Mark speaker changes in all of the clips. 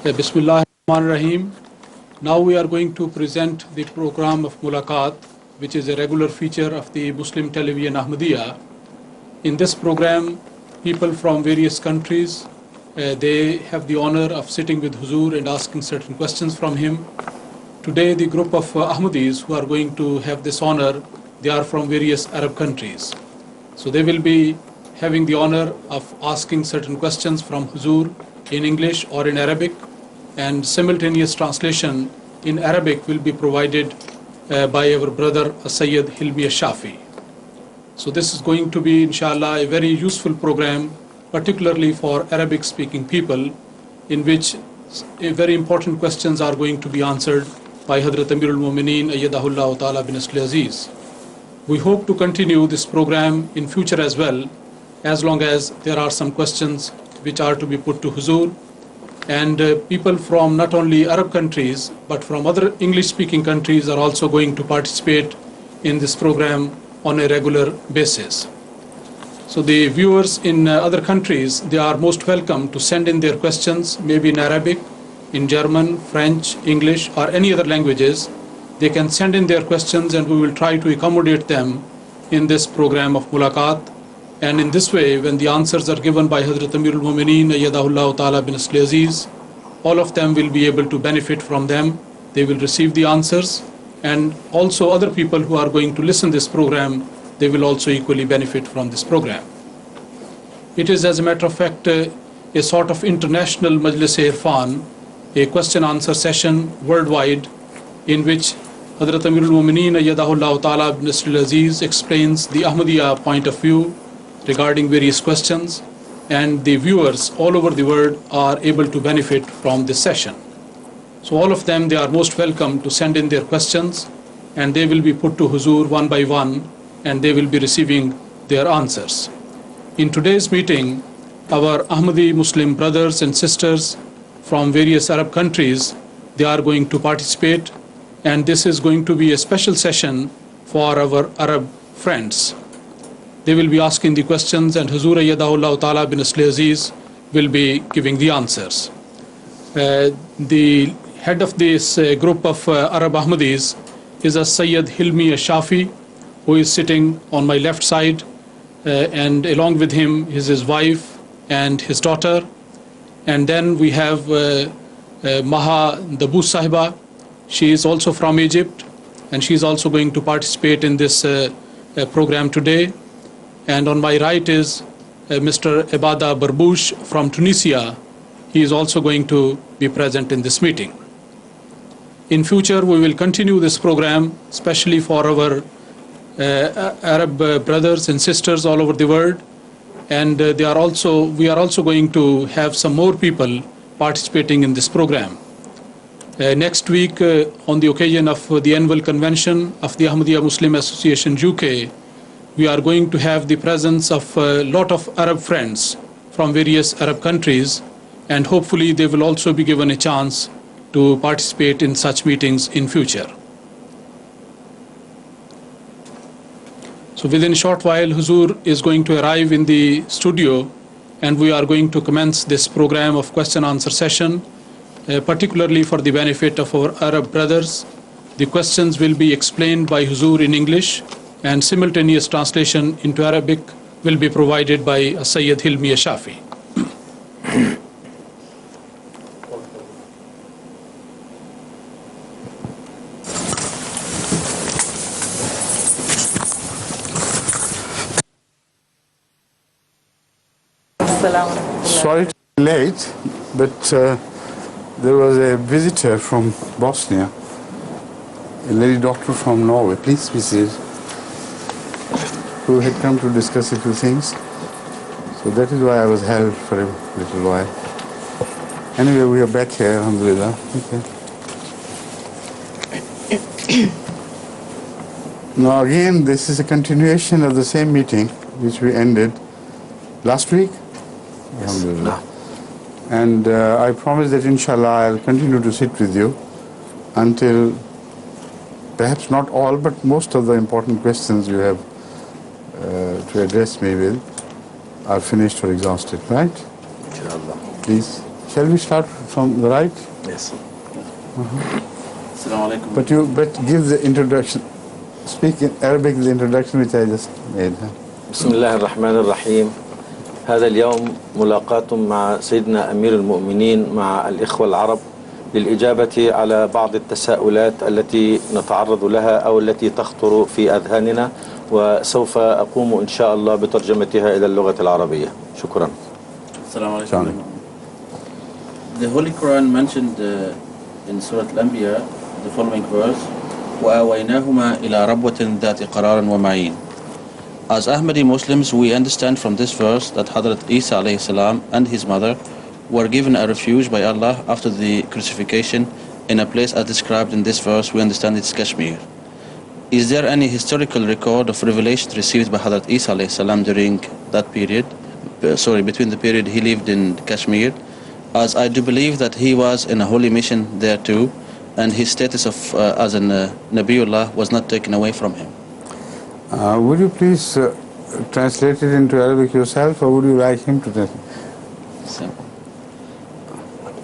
Speaker 1: Bismillah ar-Rahman ar-Rahim. Now we are going to present the program of Mulaqat, which is a regular feature of the Muslim television Ahmadiyya. In this program, people from various countries, they have the honor of sitting with Huzoor and asking certain questions from him. Today, the group of Ahmadis who are going to have this honor, they are from various Arab countries. So they will be having the honor of asking certain questions from Huzoor in English or in Arabic, and simultaneous translation in Arabic will be provided by our brother Sayyid Hilmi Shafi. So this is going to be, inshallah, a very useful program, particularly for Arabic speaking people, in which very important questions are going to be answered by Hadrat Amir al-Mu'mineen ayyadahullah ta'ala bin Aziz. We hope to continue this program in future as well, as long as there are some questions which are to be put to Huzoor. And people from not only Arab countries, but from other English-speaking countries are also going to participate in this program on a regular basis. So the viewers in other countries, they are most welcome to send in their questions, maybe in Arabic, in German, French, English, or any other languages. They can send in their questions and we will try to accommodate them in this program of Mulaqat. And in this way, when the answers are given by Hadrat Amir al-Mu'mineen ayyadahullah ta'ala bin Aziz, all of them will be able to benefit from them. They will receive the answers, and also other people who are going to listen to this program, they will also equally benefit from this program. It is, as a matter of fact, a sort of international Majlis-e-Irfan, a question-answer session worldwide, in which Hadrat Amir al-Mu'mineen ayyadahullah ta'ala bin Aziz explains the Ahmadiyya point of view regarding various questions, and the viewers all over the world are able to benefit from this session. So all of them, they are most welcome to send in their questions, and they will be put to Huzoor one by one, and they will be receiving their answers. In today's meeting, our Ahmadi Muslim brothers and sisters from various Arab countries, they are going to participate, and this is going to be a special session for our Arab friends. They will be asking the questions, and Huzoor ayyadahullah ta'ala bin Aziz will be giving the answers. The head of this group of Arab Ahmadis is a Sayyid Hilmi Shafi, who is sitting on my left side, and along with him is his wife and his daughter. And then we have Maha Dabu Sahiba. She is also from Egypt, and she is also going to participate in this program today. And on my right is Mr. Ebada Barbouche from Tunisia. He is also going to be present in this meeting. In future, we will continue this program, especially for our Arab brothers and sisters all over the world. And we are also going to have some more people participating in this program. Next week, on the occasion of the annual convention of the Ahmadiyya Muslim Association UK, we are going to have the presence of a lot of Arab friends from various Arab countries, and hopefully they will also be given a chance to participate in such meetings in future. So within a short while, Huzoor is going to arrive in the studio, and we are going to commence this program of question-answer session, particularly for the benefit of our Arab brothers. The questions will be explained by Huzoor in English, and simultaneous translation into Arabic will be provided by Sayyid Hilmi Shafi.
Speaker 2: Sorry to be late, but there was a visitor from Bosnia, a lady doctor from Norway. Please be seated, who had come to discuss a few things. So that is why I was held for a little while. Anyway, we are back here, alhamdulillah. Okay. Now again, this is a continuation of the same meeting which we ended last week.
Speaker 3: Yes.
Speaker 2: Alhamdulillah. And I promise that inshallah I'll continue to sit with you until perhaps not all, but most of the important questions you have to address me with are finished or exhausted, right?
Speaker 3: Inshallah.
Speaker 2: Please. Shall we start from the right?
Speaker 3: Yes. Assalamu alaikum.
Speaker 2: But give the introduction. Speak in Arabic the introduction which I just made.
Speaker 3: بسم الله الرحمن الرحيم. هذا اليوم ملاقاة مع سيدنا أمير المؤمنين مع الإخوة العرب للإجابة على بعض التساؤلات التي نتعرض لها أو التي تخطر في أذهاننا، وسوف أقوم إن شاء الله بترجمتها إلى اللغة العربية. شكرا. السلام عليكم. The Holy Quran mentioned in Surah Al-Anbiya the following verse: وآويناهما إلى ربوة ذات قرار ومعين. As Ahmadi Muslims, we understand from this verse that Hadrat Isa alayhi salam and his mother were given a refuge by Allah after the crucifixion in a place as described in this verse. We understand it's Kashmir. Is there any historical record of revelation received by Hadrat Isa alayhi salam during that period? Between the period he lived in Kashmir, as I do believe that he was in a holy mission there too, and his status of as an Nabiullah was not taken away from him.
Speaker 2: Would you please translate it into Arabic yourself, or would you like him to translate?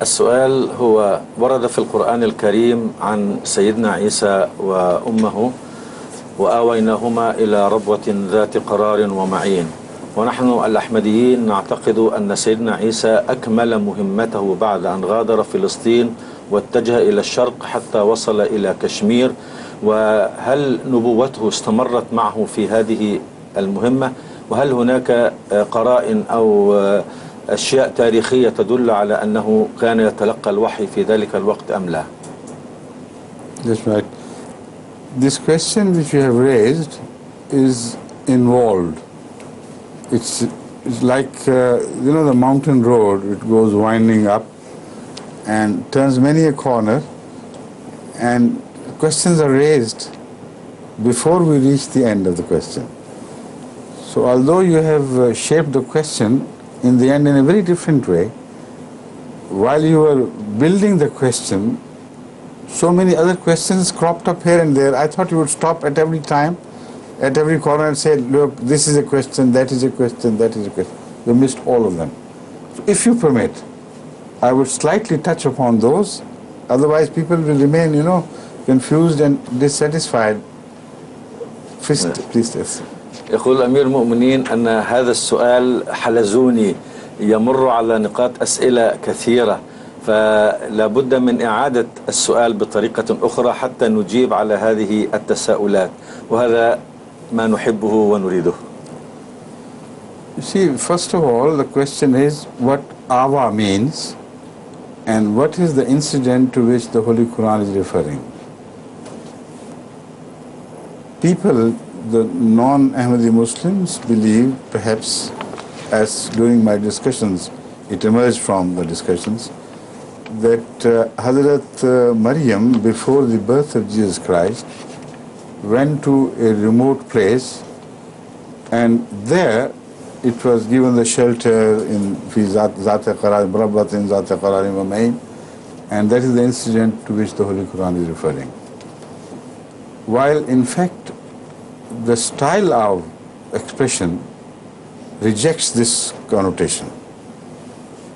Speaker 3: السؤال هو: ورد في القرآن الكريم عن سيدنا عيسى وأمه وآويناهما إلى ربوة ذات قرار ومعين، ونحن الأحمديين نعتقد أن سيدنا عيسى أكمل مهمته بعد أن غادر فلسطين واتجه إلى الشرق حتى وصل إلى كشمير. وهل نبوته استمرت معه في هذه المهمة؟ وهل هناك قرائن أو أشياء تاريخية تدل على أنه كان يتلقى الوحي في ذلك الوقت أم لا؟
Speaker 2: That's right. This question which you have raised is involved. It's like, the mountain road, it goes winding up and turns many a corner, and questions are raised before we reach the end of the question. So although you have shaped the question in the end in a very different way, while you were building the question, so many other questions cropped up here and there. I thought you would stop at every time, at every corner, and say, look, this is a question, that is a question, that is a question. You missed all of them. So if you permit, I would slightly touch upon those, otherwise people will remain, confused and dissatisfied. Please test.
Speaker 3: يقول أمير المؤمنين أن هذا السؤال حلزوني، يمر على نقاط أسئلة كثيرة، فلا بد من إعادة السؤال بطريقة أخرى حتى نجيب على هذه التساؤلات، وهذا ما نحبه ونريده.
Speaker 2: You see, first of all, the question is what awa means and what is the incident to which the Holy Quran is referring. People, the non-Ahmadi Muslims, believe, perhaps, as during my discussions, it emerged from the discussions, that Hadrat Maryam, before the birth of Jesus Christ, went to a remote place, and there it was given the shelter in Zat-e Qarar, Brabbatin Zat-e Qararin wa Ma'in, and that is the incident to which the Holy Quran is referring. While in fact the style of expression rejects this connotation,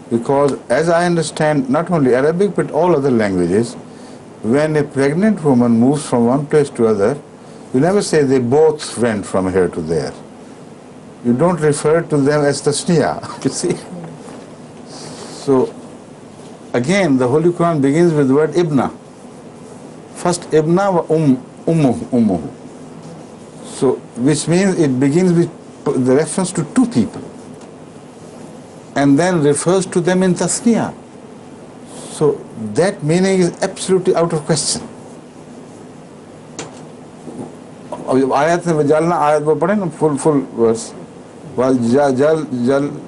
Speaker 2: because as I understand not only Arabic but all other languages, when a pregnant woman moves from one place to other, you never say they both went from here to there. You don't refer to them as tasniya, you see. So again, the Holy Quran begins with the word ibna. First ibna wa ummuhu. So which means it begins with the reference to two people and then refers to them in tasniya. So that meaning is absolutely out of question. आयत में जलना आयत में पढ़े ना full verse.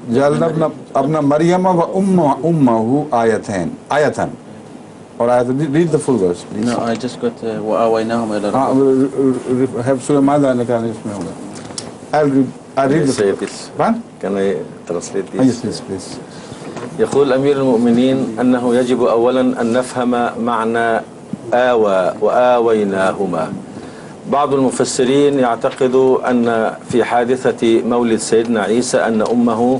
Speaker 2: जलना अपना मरियम व उम्महु आयतन और आयत. Read the full verse, please.
Speaker 3: No, I just got وآويناهما إلى ربوة.
Speaker 2: Have Surah ماذا نكان इसमें होगा. I'll read the full verse.
Speaker 3: Can I translate this?
Speaker 2: Yes, please.
Speaker 3: يقول أمير المؤمنين أنه يجب أولا أن نفهم معنى آوى وآويناهما. بعض المفسرين يعتقدوا أن في حادثة مولد سيدنا عيسى أن أمه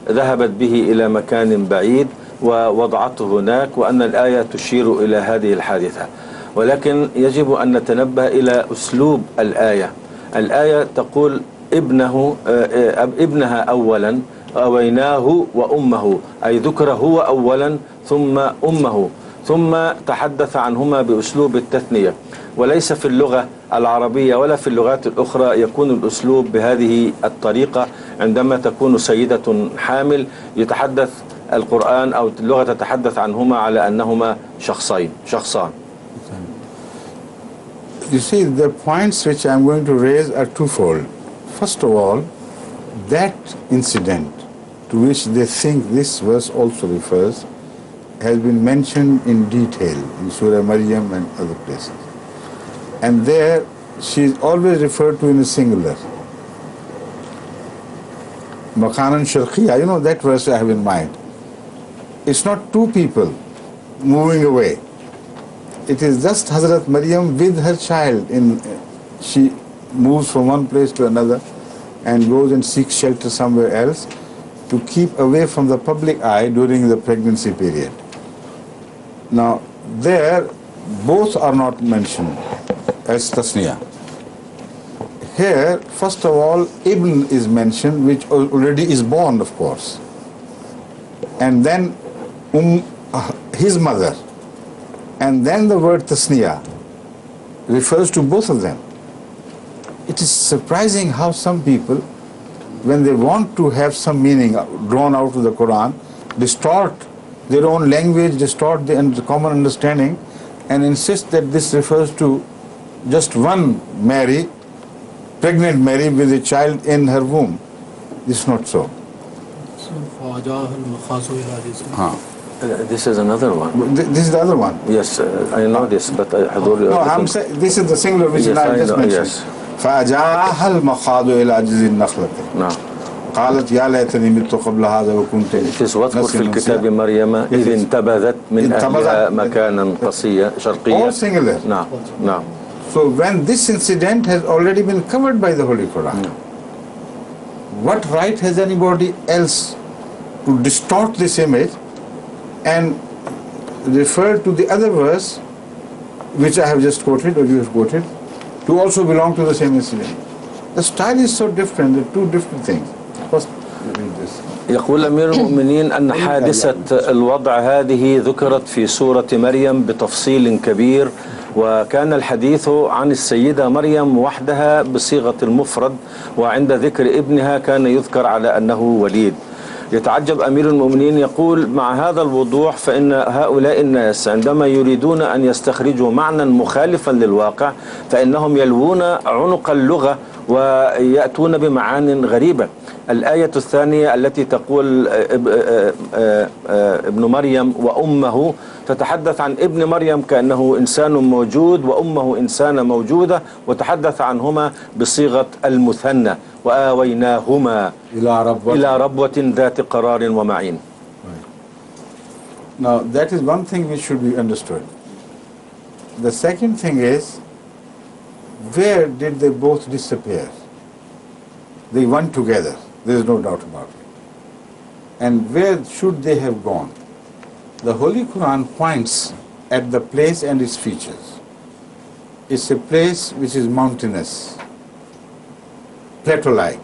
Speaker 3: ذهبت به إلى مكان بعيد ووضعته هناك، وأن الآية تشير إلى هذه الحادثة. ولكن يجب أن نتنبه إلى أسلوب الآية. الآية تقول ابنها أولا، آويناه وأمه، أي ذكر هو أولا ثم أمه، ثم تحدث عنهما بأسلوب التثنية. وليس في اللغة العربية ولا في اللغات الأخرى يكون الأسلوب بهذه الطريقة. عندما تكون سيدة حامل يتحدث القرآن أو اللغة تتحدث عنهما على أنهما شخصان.
Speaker 2: You see, the points which I'm going to raise are twofold. First of all, that incident to which they think this verse also refers has been mentioned in detail in Surah Maryam and other places. And there she is always referred to in a singular. Makanan Sharqiya, you know that verse I have in mind. It's not two people moving away. It is just Hazrat Maryam with her child. She moves from one place to another and goes and seeks shelter somewhere else to keep away from the public eye during the pregnancy period. Now, there, both are not mentioned as tasniya. Here, first of all, Ibn is mentioned, which already is born, of course. And then his mother. And then the word tasniya refers to both of them. It is surprising how some people, when they want to have some meaning drawn out of the Quran, distort their own language, distort the common understanding, and insist that this refers to just one Mary, pregnant Mary with a child in her womb. This is not so.
Speaker 3: This is another one.
Speaker 2: This is the other one.
Speaker 3: Yes, I know this, but Huzoor.
Speaker 2: No, I'm saying this is the singular which
Speaker 3: yes,
Speaker 2: I just mentioned.
Speaker 3: Yes.
Speaker 2: فأجاءها المخاض إلى جذع النخلة.
Speaker 3: نعم.
Speaker 2: قالت يا ليتني مت قبل هذا وكنت.
Speaker 3: واذكر في الكتاب مريم إذ انتبذت من أهلها مكانا قصيا شرقيا.
Speaker 2: All singular.
Speaker 3: نعم. نعم.
Speaker 2: So when this incident has already been covered by the Holy Quran, what right has anybody else to distort this image and refer to the other verse which I have just quoted or you have quoted to also belong to the same incident? The style is so different, they're two different things. First, read this.
Speaker 3: يقول أمير المؤمنين أن حادثة الوضع هذه ذكرت في سورة مريم بتفصيل كبير، وكان الحديث عن السيدة مريم وحدها بصيغة المفرد، وعند ذكر ابنها كان يذكر على أنه وليد. يتعجب أمير المؤمنين يقول مع هذا الوضوح فإن هؤلاء الناس عندما يريدون أن يستخرجوا معنى مخالفا للواقع فإنهم يلوون عنق اللغة ويأتون بمعان غريبة. الآية الثانية التي تقول ابن مريم وأمه تتحدث عن ابن مريم كأنه إنسان موجود وأمه إنسانة موجودة، وتحدث عنهما بصيغة المثنى وآويناهما إلى ربوة ذات قرار ومعين.
Speaker 2: Now that is one thing which should be understood. The second thing is, where did they both disappear? They went together, there is no doubt about it. And where should they have gone? The Holy Quran points at the place and its features. It's a place which is mountainous, plateau-like,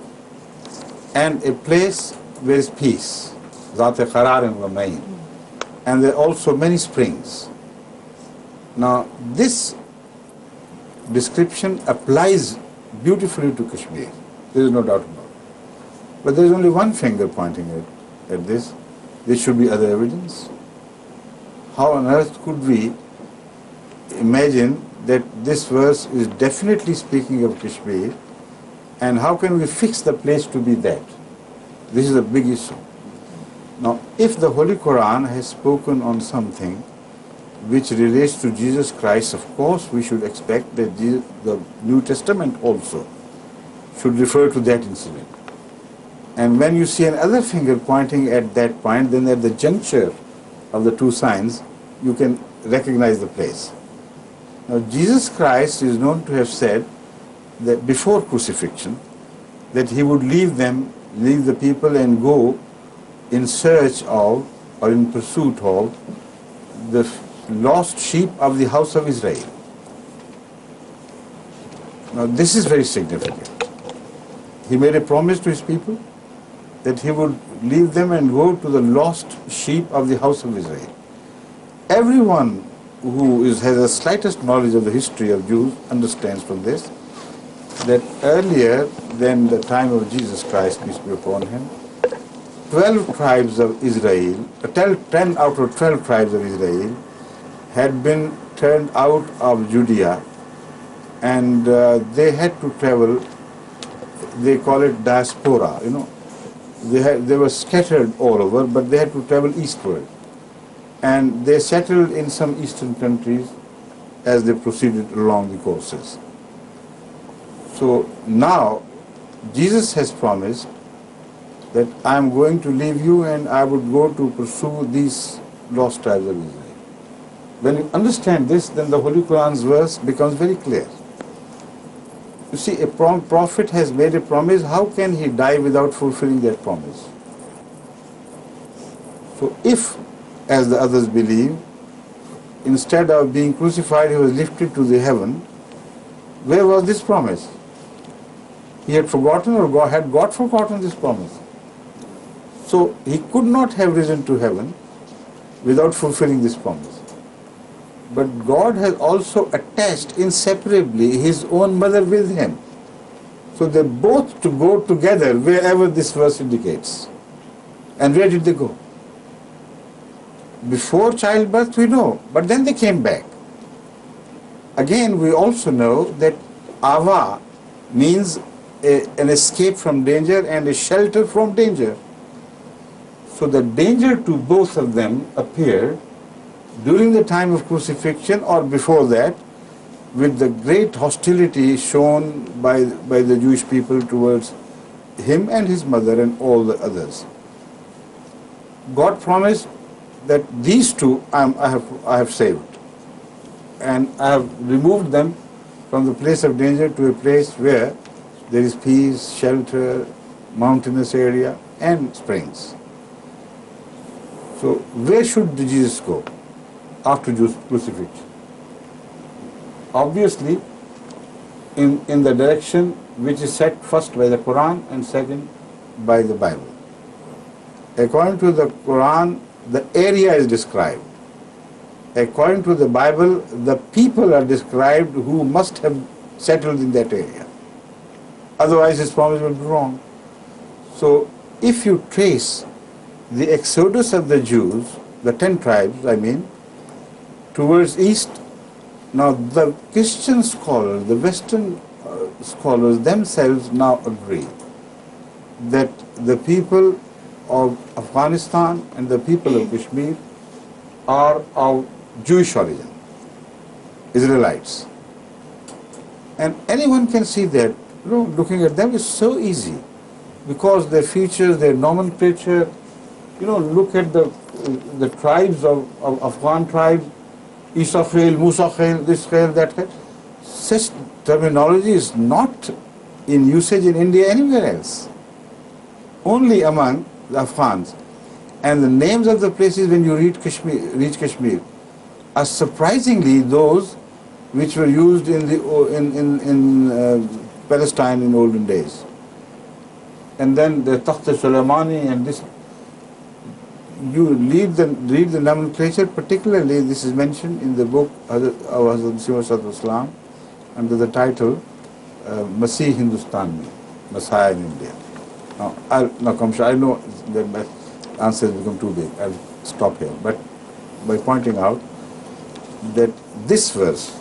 Speaker 2: and a place where is peace, ذات قرار ومعين. And there are also many springs. Now this description applies beautifully to Kashmir. There is no doubt about it. But there is only one finger pointing at this. There should be other evidence. How on earth could we imagine that this verse is definitely speaking of Kashmir, and how can we fix the place to be that? This is a big issue. Now, if the Holy Quran has spoken on something which relates to Jesus Christ, of course we should expect that the New Testament also should refer to that incident. And when you see another finger pointing at that point, then at the juncture of the two signs, you can recognize the place. Now, Jesus Christ is known to have said that before crucifixion, that he would leave the people and go in search of or in pursuit of the lost sheep of the house of Israel. Now this is very significant. He made a promise to his people that he would leave them and go to the lost sheep of the house of Israel. Everyone who has the slightest knowledge of the history of Jews understands from this that earlier than the time of Jesus Christ, peace be upon him, 12 tribes of Israel, 10 out of 12 tribes of Israel had been turned out of Judea, and they had to travel, they call it diaspora, you know. They were scattered all over, but they had to travel eastward. And they settled in some eastern countries as they proceeded along the courses. So now, Jesus has promised that I am going to leave you and I would go to pursue these lost tribes of Israel. When you understand this, then the Holy Quran's verse becomes very clear. You see, a prophet has made a promise. How can he die without fulfilling that promise? So if, as the others believe, instead of being crucified, he was lifted to the heaven, where was this promise? He had forgotten, or had God forgotten this promise? So he could not have risen to heaven without fulfilling this promise. But God has also attached inseparably his own mother with him. So they both to go together wherever this verse indicates. And where did they go? Before childbirth we know, but then they came back. Again, we also know that ava means an escape from danger and a shelter from danger. So the danger to both of them appeared during the time of crucifixion or before that, with the great hostility shown by the Jewish people towards him and his mother and all the others. God promised that these two I have saved, and I have removed them from the place of danger to a place where there is peace, shelter, mountainous area and springs. So where should Jesus go after crucifixion? Obviously in the direction which is set first by the Quran and second by the Bible. According to the Quran, the area is described. According to the Bible, the people are described who must have settled in that area. Otherwise his promise will be wrong. So if you trace the exodus of the Jews, the 10 tribes I mean, towards east, now the Christian scholars, the Western scholars themselves now agree that the people of Afghanistan and the people of Kashmir are of Jewish origin, Israelites. And anyone can see that, you know, looking at them is so easy, because their features, their nomenclature, you know, look at the tribes of Afghan tribes, Isa Khel, Musa Khel, this Khel, that Khel. Such terminology is not in usage in India anywhere else. Only among the Afghans. And the names of the places when you reach Kashmir are surprisingly those which were used in Palestine in olden days. And then the Takht Sulaimani and this, you read the nomenclature, particularly this is mentioned in the book of Hazrat Islam under the title Masih Hindustan mein, Messiah in India. Now, I know that my answer has become too big. I'll stop here. But by pointing out that this verse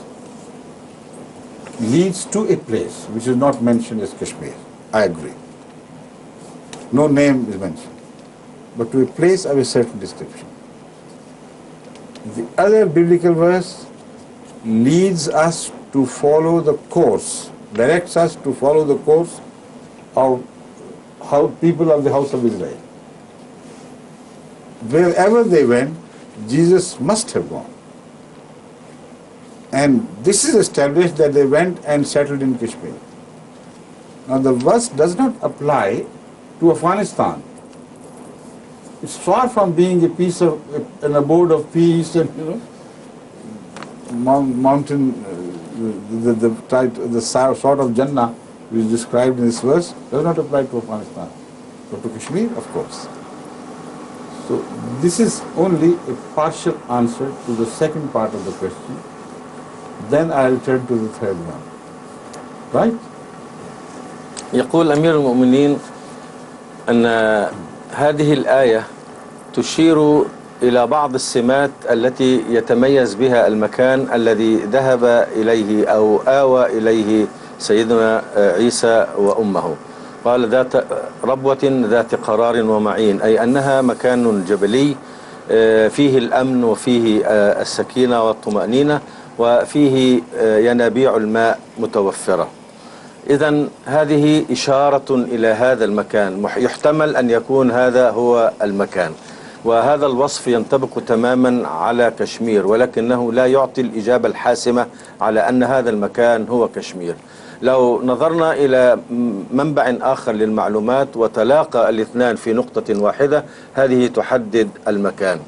Speaker 2: leads to a place which is not mentioned as Kashmir. I agree. No name is mentioned, but to a place of a certain description. The other biblical verse leads us to follow the course, directs us to follow the course of how people of the house of Israel. Wherever they went, Jesus must have gone. And this is established that they went and settled in Kashmir. Now the verse does not apply to Afghanistan. It's far from being a piece of, an abode of peace and, mountain, the sort of Jannah which is described in this verse does not apply to Afghanistan, but to Kashmir, of course. So this is only a partial answer to the second part of the question. Then I'll turn to the third one. Right?
Speaker 3: يقول أمير المؤمنين أن هذه الآية تشير إلى بعض السمات التي يتميز بها المكان الذي ذهب إليه أو آوى إليه سيدنا عيسى وأمه. قال ذات ربوة ذات قرار ومعين، أي أنها مكان جبلي فيه الأمن وفيه السكينة والطمأنينة وفيه ينابيع الماء متوفرة. إذن هذه إشارة إلى هذا المكان، يحتمل أن يكون هذا هو المكان، وهذا الوصف ينطبق تماما على كشمير، ولكنه لا يعطي الإجابة الحاسمة على أن هذا المكان هو كشمير. لو نظرنا إلى منبع آخر للمعلومات وتلاقى الاثنان في نقطة واحدة، هذه تحدد المكان.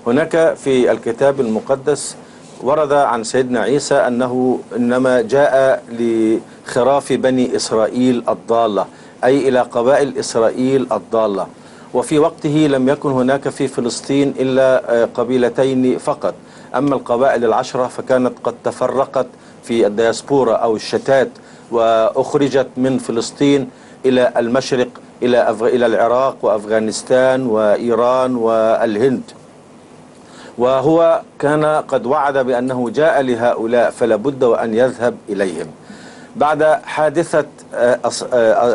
Speaker 3: هناك في الكتاب المقدس ورد عن سيدنا عيسى أنه إنما جاء لخراف بني إسرائيل الضالة، أي إلى قبائل إسرائيل الضالة. وفي وقته لم يكن هناك في فلسطين إلا قبيلتين فقط، أما القبائل العشرة فكانت قد تفرقت في الدياسبورا أو الشتات وأخرجت من فلسطين إلى المشرق، إلى العراق وأفغانستان وإيران والهند. وهو كان قد وعد بأنه جاء لهؤلاء فلا بد وأن يذهب إليهم. بعد حادثة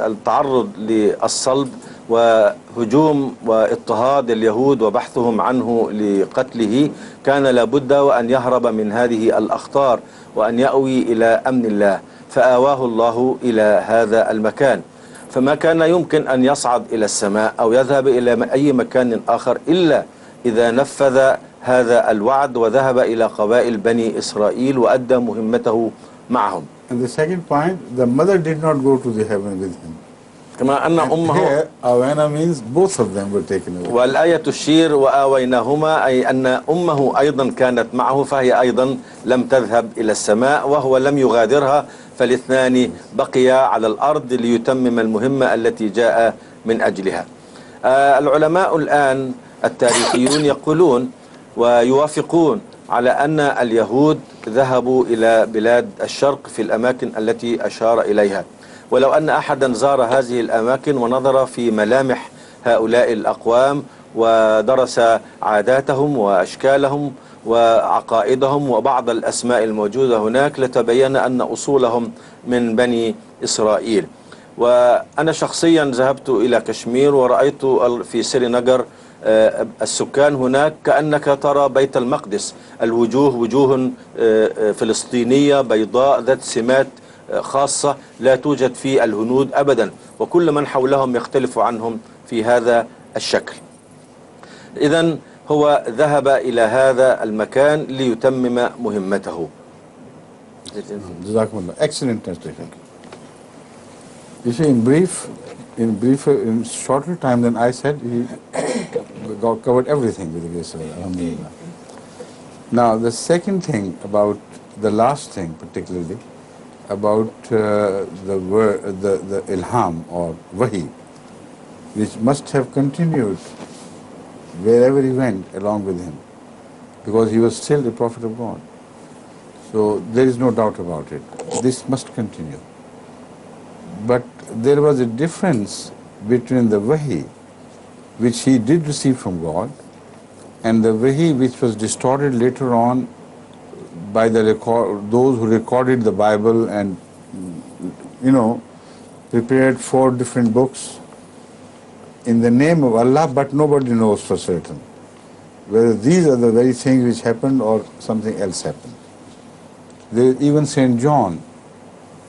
Speaker 3: التعرض للصلب وهجوم واضطهاد اليهود وبحثهم عنه لقتله، كان لابد وأن يهرب من هذه الأخطار وأن يأوي إلى أمن الله، فآواه الله إلى هذا المكان. فما كان يمكن أن يصعد إلى السماء أو يذهب إلى أي مكان آخر إلا إذا نفذ هذا الوعد وذهب إلى قبائل بني إسرائيل وأدى مهمته معهم.
Speaker 2: And the second point, the mother did not go to the heaven with him.
Speaker 3: كما أن أمه
Speaker 2: here, آوينا means both of them were taken away.
Speaker 3: والآية تشير وآويناهما، أي أن أمه أيضا كانت معه، فهي أيضا لم تذهب إلى السماء وهو لم يغادرها، فالاثنان بقيا على الأرض ليتمم المهمة التي جاء من أجلها. العلماء الآن التاريخيون يقولون ويوافقون على أن اليهود ذهبوا إلى بلاد الشرق في الأماكن التي أشار إليها، ولو أن أحدا زار هذه الأماكن ونظر في ملامح هؤلاء الأقوام ودرس عاداتهم وأشكالهم وعقائدهم وبعض الأسماء الموجودة هناك لتبين أن أصولهم من بني إسرائيل. وأنا شخصيا ذهبت إلى كشمير ورأيت في سرينجر السكان هناك كأنك ترى بيت المقدس، الوجوه وجوه فلسطينية بيضاء ذات سمات خاصة لا توجد في الهنود أبدا، وكل من حولهم يختلف عنهم في هذا الشكل. إذن هو ذهب إلى هذا المكان ليتمم مهمته.
Speaker 2: Excellent translation. You see, in shorter time than I said, he covered everything with the grace of Allah. Now, the second thing about the last thing, particularly about the ilham or wahi, which must have continued wherever he went along with him, because he was still the prophet of God. So there is no doubt about it. This must continue. But there was a difference between the wahi which he did receive from God and the wahi which was distorted later on by those who recorded the Bible and, prepared 4 different books in the name of Allah, but nobody knows for certain whether these are the very things which happened or something else happened. There is even St. John,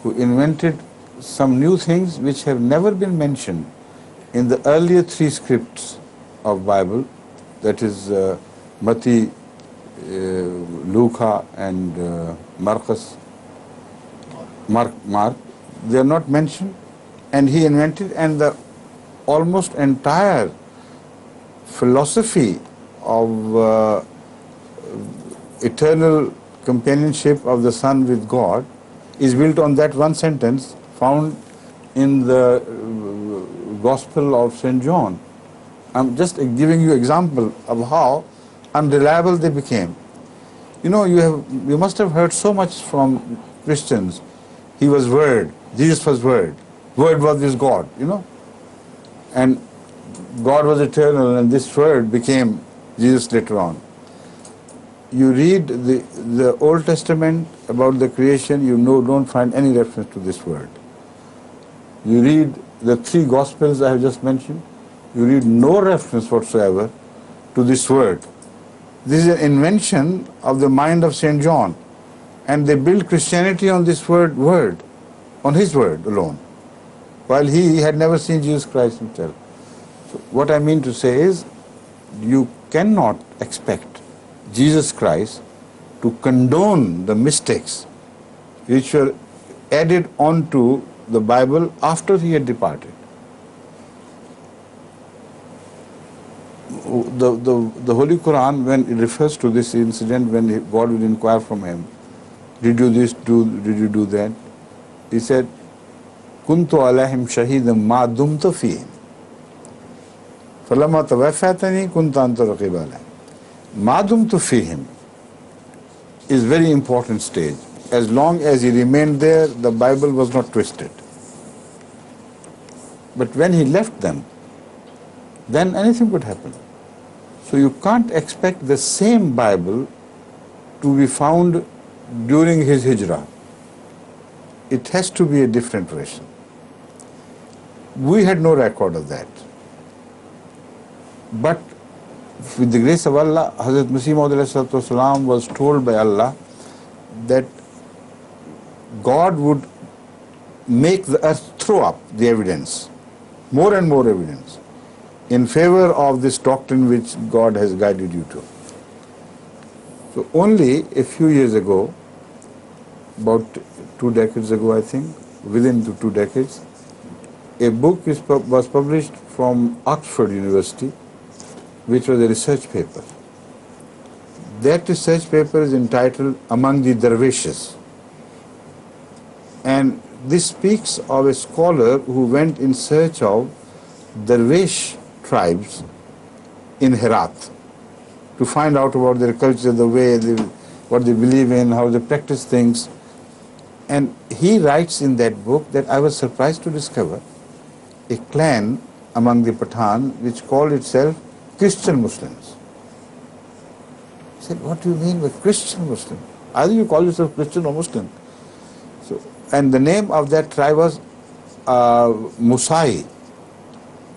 Speaker 2: who invented some new things which have never been mentioned in the earlier 3 scripts of Bible, that is Matthew, Luca and Mark. They are not mentioned, and he invented, and the almost entire philosophy of eternal companionship of the Son with God is built on that one sentence found in the Gospel of St. John. I'm just giving you example of how unreliable they became. You know, you must have heard so much from Christians. He was Word, Jesus was Word, Word was with God, you know. And God was eternal and this Word became Jesus later on. You read the Old Testament about the creation, you don't find any reference to this Word. You read the 3 Gospels I have just mentioned, you read no reference whatsoever to this Word. This is an invention of the mind of St. John, and they built Christianity on this word, on his word alone, while he had never seen Jesus Christ himself. So what I mean to say is, you cannot expect Jesus Christ to condone the mistakes which were added onto the Bible after he had departed. The Holy Quran, when it refers to this incident, when God would inquire from him, did you do that? He said, Kuntu alayhim shahidan ma dumtu fihim. Falamma tawaffaytani kunta anta raqib alayhim. Ma dumtu fihim is very important stage. As long as he remained there, the Bible was not twisted. But when he left them, then anything could happen. So you can't expect the same Bible to be found during his hijrah. It has to be a different version. We had no record of that. But with the grace of Allah, Hazrat Masih Maud was told by Allah that God would make the earth throw up the evidence, more and more evidence, in favor of this doctrine which God has guided you to. So only a few years ago, about 2 decades ago I think, within 2 decades, a book was published from Oxford University, which was a research paper. That research paper is entitled Among the Dervishes. And this speaks of a scholar who went in search of Dervish tribes in Herat to find out about their culture, the way what they believe in, how they practice things. And he writes in that book that I was surprised to discover a clan among the Pathan which called itself Christian Muslims. He said, what do you mean by Christian Muslim? Either you call yourself Christian or Muslim. So, and the name of that tribe was Musai.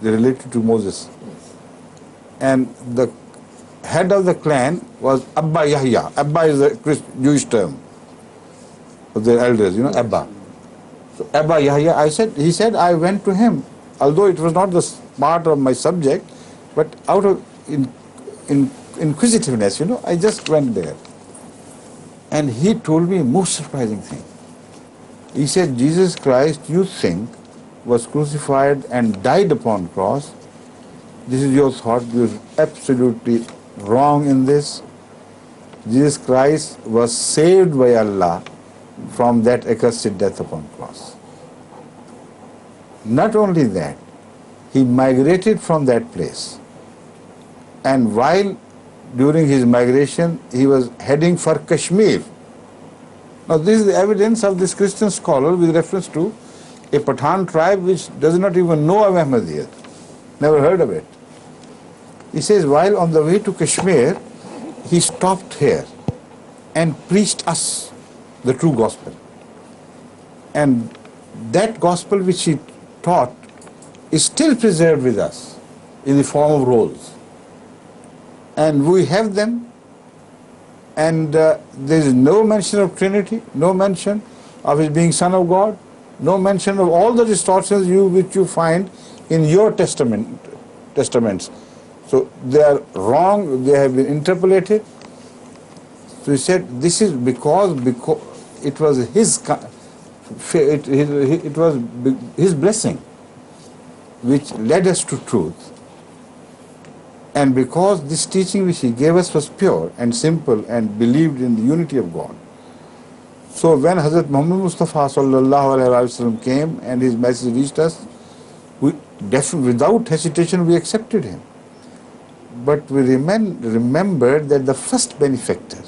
Speaker 2: They related to Moses. And the head of the clan was Abba Yahya. Abba is a Jewish term of their elders, you know, Abba. So Abba Yahya, he said, I went to him, although it was not the part of my subject, but out of inquisitiveness, you know, I just went there. And he told me a most surprising thing. He said, Jesus Christ, you think, was crucified and died upon cross. This is your thought. You're absolutely wrong in this. Jesus Christ was saved by Allah from that accursed death upon cross. Not only that, he migrated from that place. And while during his migration, he was heading for Kashmir. Now this is the evidence of this Christian scholar with reference to a Pathan tribe which does not even know of Ahmadiyyat, never heard of it. He says, while on the way to Kashmir, he stopped here and preached us the true gospel. And that gospel which he taught is still preserved with us in the form of rolls. And we have them, and there is no mention of Trinity, no mention of his being Son of God, no mention of all the distortions which you find in your testaments. So they are wrong, they have been interpolated. So he said, this is because it was his blessing which led us to truth. And because this teaching which he gave us was pure and simple and believed in the unity of God. So when Hazrat Muhammad Mustafa sallallahu alaihi wasallam came and his message reached us, we definitely, without hesitation, we accepted him. But we remembered that the first benefactor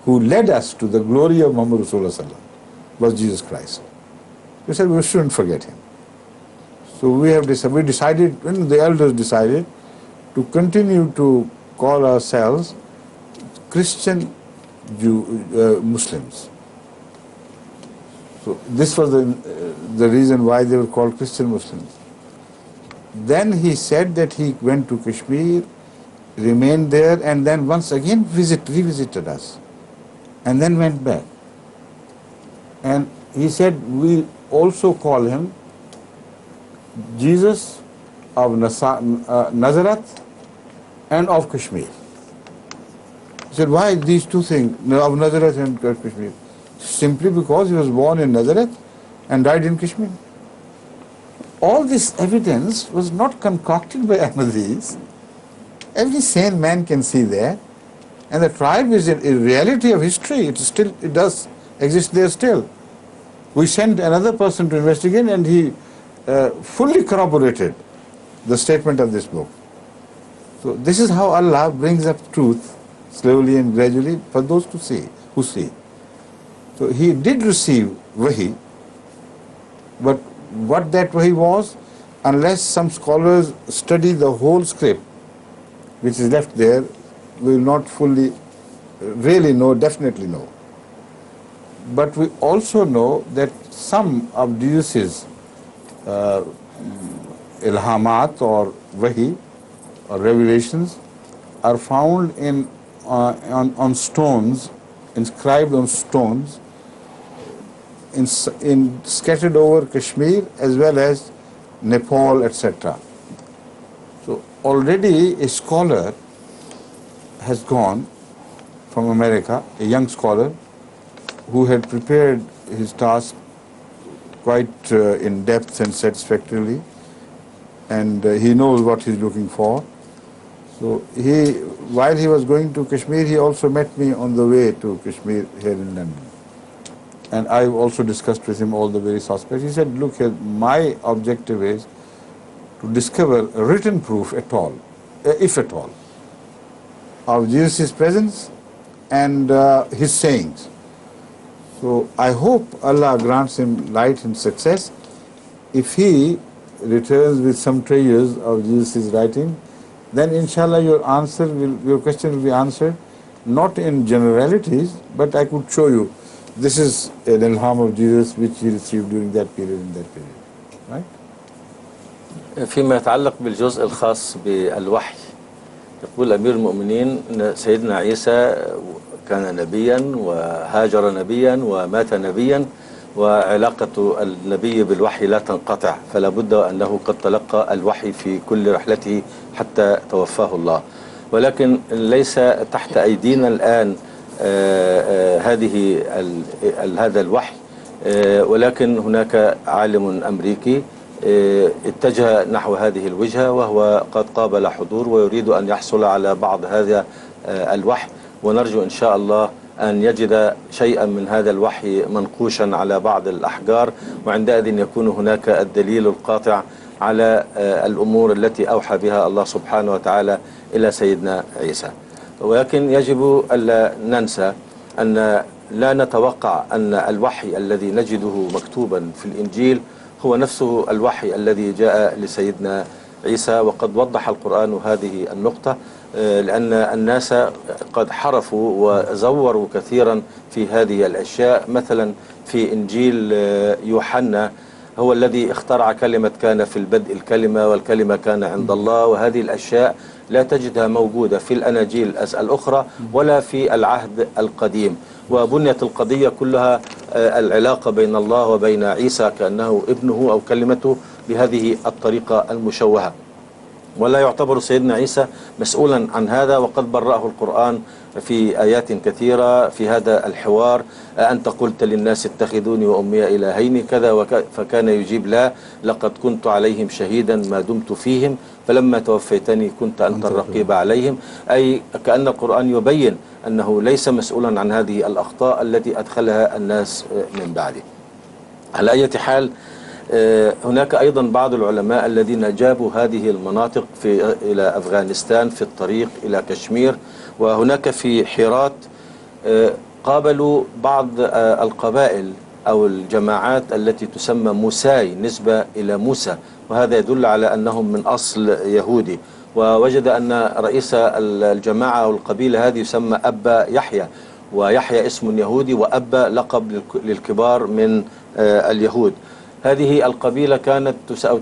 Speaker 2: who led us to the glory of Muhammad Rasulullah sallallahu was Jesus Christ. We said we shouldn't forget him. So we decided, when the elders decided, to continue to call ourselves Christian Muslims. So this was the reason why they were called Christian Muslims. Then he said that he went to Kashmir, remained there, and then once again revisited us, and then went back. And he said we also call him Jesus of Nazareth and of Kashmir. He said, why these two things, of Nazareth and Kashmir? Simply because he was born in Nazareth and died in Kashmir. All this evidence was not concocted by Ahmadis. Every sane man can see that. And the tribe is a reality of history. It does exist there still. We sent another person to investigate, and he fully corroborated the statement of this book. So this is how Allah brings up truth slowly and gradually for those who see. So he did receive wahi, but what that wahi was, unless some scholars study the whole script which is left there, we will not fully really know, definitely know. But we also know that some of Jesus' ilhamat or wahi or revelations are found on stones, inscribed on stones, in scattered over Kashmir as well as Nepal, etc. So already a scholar has gone from America, a young scholar who had prepared his task quite in depth and satisfactorily, and he knows what he's looking for. So while he was going to Kashmir, he also met me on the way to Kashmir here in London. And I also discussed with him all the various aspects. He said, look here, my objective is to discover a written proof at all, if at all, of Jesus' presence and his sayings. So I hope Allah grants him light and success. If he returns with some treasures of Jesus' writing, then inshallah your question will be answered, not in generalities, but I could show you this is an ilham of Jesus which he received during that period and that period. Right?
Speaker 3: فيما يتعلق بالجزء الخاص بالوحي، يقول أمير المؤمنين أن سيدنا عيسى كان نبيا وهاجر نبيا ومات نبيا، وعلاقة النبي بالوحي لا تنقطع، فلا بد أنه قد تلقى الوحي في كل رحلته حتى توفاه الله. ولكن ليس تحت أيدينا الآن هذا الوحي، ولكن هناك عالم أمريكي اتجه نحو هذه الوجهة، وهو قد قابل حضور ويريد أن يحصل على بعض هذا الوحي، ونرجو إن شاء الله أن يجد شيئا من هذا الوحي منقوشا على بعض الأحجار، وعندئذ يكون هناك الدليل القاطع على الأمور التي أوحى بها الله سبحانه وتعالى إلى سيدنا عيسى. ولكن يجب ألا ننسى أن لا نتوقع أن الوحي الذي نجده مكتوبا في الإنجيل هو نفسه الوحي الذي جاء لسيدنا عيسى، وقد وضح القرآن هذه النقطة، لأن الناس قد حرفوا وزوروا كثيرا في هذه الأشياء. مثلا في إنجيل يوحنا هو الذي اخترع كلمة كان في البدء الكلمة والكلمة كان عند الله، وهذه الأشياء لا تجدها موجودة في الأناجيل الأخرى ولا في العهد القديم. وبنيت القضية كلها العلاقة بين الله وبين عيسى كأنه ابنه أو كلمته بهذه الطريقة المشوهة، ولا يعتبر سيدنا عيسى مسؤولا عن هذا، وقد برأه القرآن في آيات كثيرة في هذا الحوار. أنت قلت للناس اتخذوني وأمي إلهين كذا فكان يجيب لا، لقد كنت عليهم شهيدا ما دمت فيهم، فلما توفيتني كنت أنت الرقيب عليهم، أي كأن القرآن يبين أنه ليس مسؤولا عن هذه الأخطاء التي أدخلها الناس من بعده. على أي حال، هناك أيضا بعض العلماء الذين جابوا هذه المناطق إلى أفغانستان في الطريق إلى كشمير، وهناك في حيرات قابلوا بعض القبائل أو الجماعات التي تسمى موساي نسبة إلى موسى، وهذا يدل على أنهم من أصل يهودي. ووجد أن رئيس الجماعة أو القبيلة هذه يسمى أبا يحيى، ويحيى اسم يهودي وأبا لقب للكبار من اليهود. هذه القبيلة كانت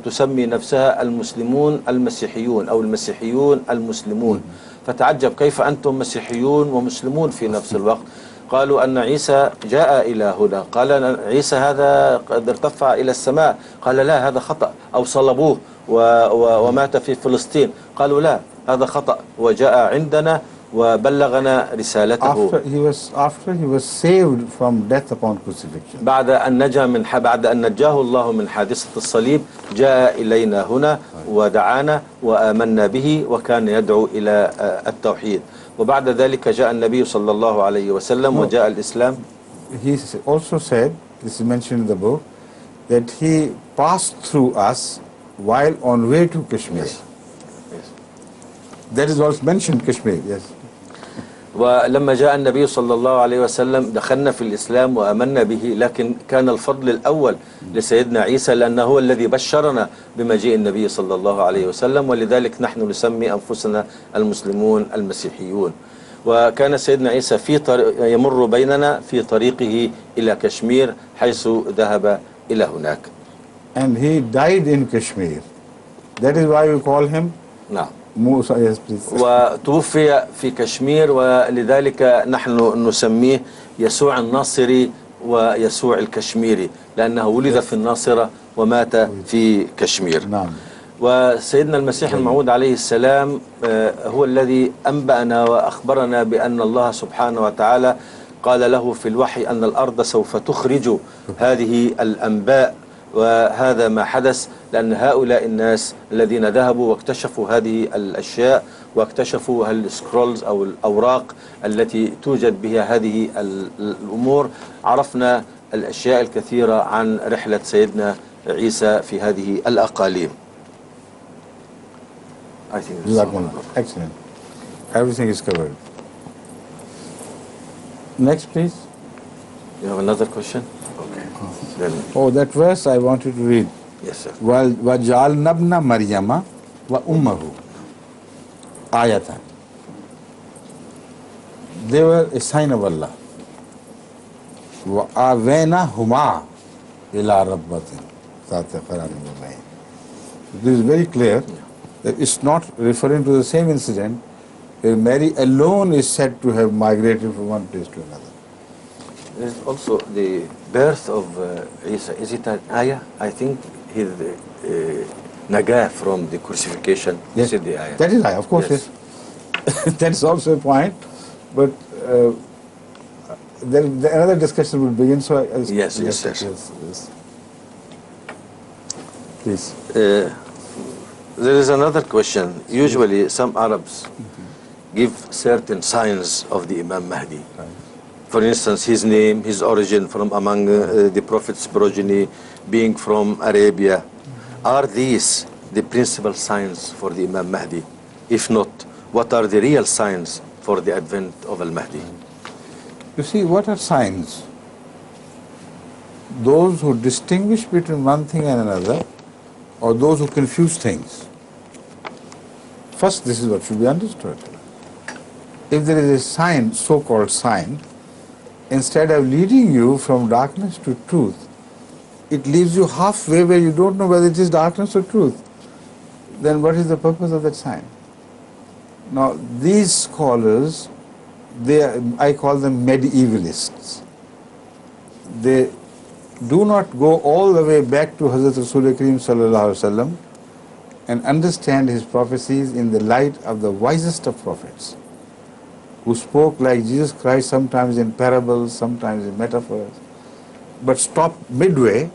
Speaker 3: تسمي نفسها المسلمون المسيحيون أو المسيحيون المسلمون، فتعجب كيف أنتم مسيحيون ومسلمون في نفس الوقت. قالوا أن عيسى جاء إلى هنا، قال عيسى هذا قد ارتفع إلى السماء، قال لا هذا خطأ، أو صلبوه ومات في فلسطين، قالوا لا هذا خطأ وجاء عندنا وبلغنا رسالته.
Speaker 2: After he was saved from death upon crucifixion.
Speaker 3: بعد أن نجاه الله من حادثة الصليب جاء إلينا هنا ودعانا وآمنا به وكان يدعو إلى التوحيد. وبعد ذلك جاء النبي صلى الله عليه وسلم وجاء الإسلام.
Speaker 2: He also said, this is mentioned in the book, that he passed through us while on way to Kashmir.
Speaker 3: Yes. Yes.
Speaker 2: That is also mentioned, Kashmir, yes.
Speaker 3: ولما جاء النبي صلى الله عليه وسلم دخلنا في الإسلام وأمنا به، لكن كان الفضل الأول لسيدنا عيسى لأنه هو الذي بشرنا بمجيء النبي صلى الله عليه وسلم، ولذلك نحن نسمي أنفسنا المسلمون المسيحيون. وكان سيدنا عيسى يمر بيننا في طريقه إلى كشمير حيث ذهب إلى هناك.
Speaker 2: And he died in Kashmir. That is why we call him.
Speaker 3: نعم.
Speaker 2: موسى. Yes, please.
Speaker 3: وتوفي في كشمير، ولذلك نحن نسميه يسوع الناصري ويسوع الكشميري، لأنه ولد في الناصرة ومات في كشمير.
Speaker 2: نعم.
Speaker 3: وسيدنا المسيح الموعود عليه السلام هو الذي أنبأنا وأخبرنا بأن الله سبحانه وتعالى قال له في الوحي أن الأرض سوف تخرج هذه الأنباء، وهذا ما حدث لأن هؤلاء الناس الذين ذهبوا واكتشفوا هذه الأشياء واكتشفوا السكرولز أو الأوراق التي توجد بها هذه الأمور، عرفنا الأشياء الكثيرة عن رحلة سيدنا عيسى في هذه الأقاليم.
Speaker 2: Excellent. Everything is covered. Next, please.
Speaker 3: You have another question? Okay. Then.
Speaker 2: Oh, that verse I wanted to read.
Speaker 3: Yes, sir.
Speaker 2: وَجَعَلْنَا ابْنَ مَرْيَمَ وَأُمَّهُ آيَةً. They were a sign of Allah. وَآوَيْنَاهُمَا إِلَىٰ رَبَّةٍ ذَاتِ قَرَارٍ مَّعِينٍ. This is very clear that it's not referring to the same incident where Mary alone is said to have migrated from one place to another.
Speaker 3: There is also the birth of Isa. Is it an ayah? I think his najah from the crucifixion.
Speaker 2: Yes,
Speaker 3: is the ayah.
Speaker 2: that is ayah, of course. Yes. That is also a point, but another discussion will begin. So
Speaker 3: yes.
Speaker 2: Please.
Speaker 3: There is another question. Usually, some Arabs give certain signs of the Imam Mahdi.
Speaker 2: Right.
Speaker 3: For instance, his name, his origin from among the Prophet's progeny, being from Arabia. Are these the principal signs for the Imam Mahdi? If not, what are the real signs for the advent of Al-Mahdi?
Speaker 2: You see, what are signs? Those who distinguish between one thing and another, or those who confuse things. First, this is what should be understood. If there is a sign, so-called sign, instead of leading you from darkness to truth, it leaves you halfway where you don't know whether it is darkness or truth. Then what is the purpose of that sign? Now, these scholars, I call them medievalists. They do not go all the way back to Hazrat Rasul Kareem Sallallahu Alaihi Wasallam and understand his prophecies in the light of the wisest of prophets, who spoke like Jesus Christ, sometimes in parables, sometimes in metaphors, but stopped midway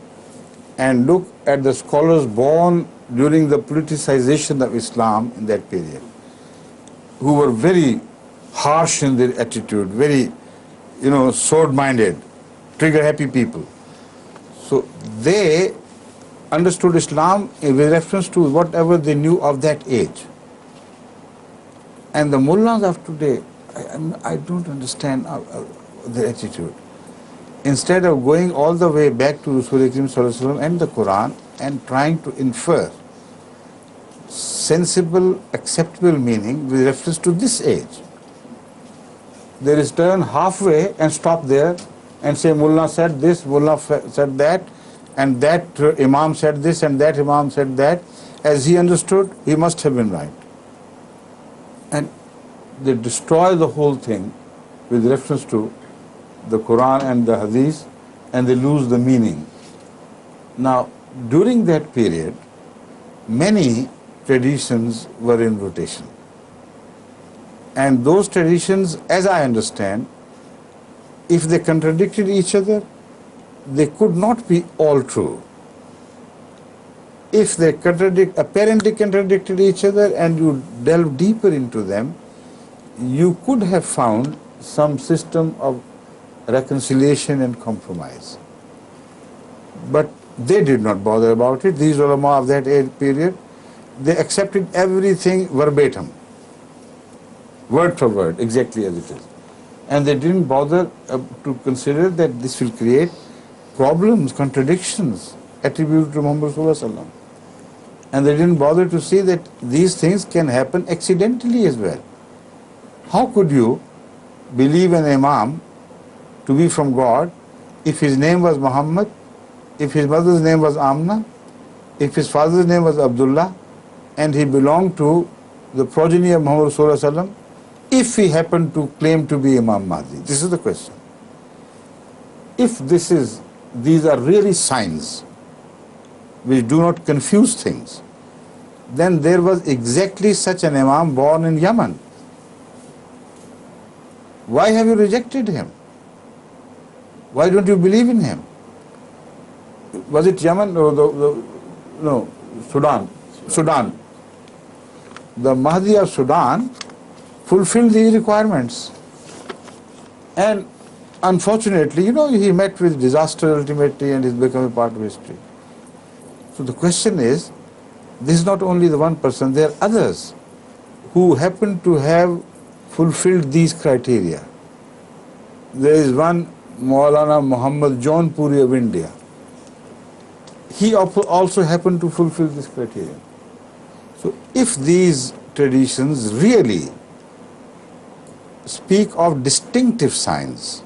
Speaker 2: and look at the scholars born during the politicization of Islam in that period, who were very harsh in their attitude, very, sword-minded, trigger-happy people. So they understood Islam with reference to whatever they knew of that age. And the mullahs of today, I don't understand their attitude. Instead of going all the way back to Rasul Akram and the Quran and trying to infer sensible, acceptable meaning with reference to this age, they is turn halfway and stop there and say mullah said this, mullah said that, and that imam said this and that imam said that. As he understood, he must have been right. And they destroy the whole thing with reference to the Quran and the Hadith, and they lose the meaning. Now, during that period, many traditions were in rotation. And those traditions, as I understand, if they contradicted each other, they could not be all true. If they apparently contradicted each other and you delve deeper into them, you could have found some system of reconciliation and compromise. But they did not bother about it. These ulama of that period, they accepted everything verbatim, word for word, exactly as it is. And they didn't bother to consider that this will create problems, contradictions attributed to Muhammad Sallallahu Alaihi Wasallam. And they didn't bother to see that these things can happen accidentally as well. How could you believe an imam to be from God if his name was Muhammad, if his mother's name was Amna, if his father's name was Abdullah, and he belonged to the progeny of Muhammad Sallallahu Alaihi Wasallam, if he happened to claim to be Imam Mahdi? This is the question. If these are really signs which do not confuse things, then there was exactly such an imam born in Yemen. Why have you rejected him? Why don't you believe in him? Was it Yemen or Sudan? Sudan. The Mahdi of Sudan fulfilled these requirements. And unfortunately, he met with disaster ultimately and has become a part of history. So the question is, this is not only the one person, there are others who happen to have fulfilled these criteria. There is one Maulana Muhammad Jaunpuri of India. He also happened to fulfill this criteria. So if these traditions really speak of distinctive signs,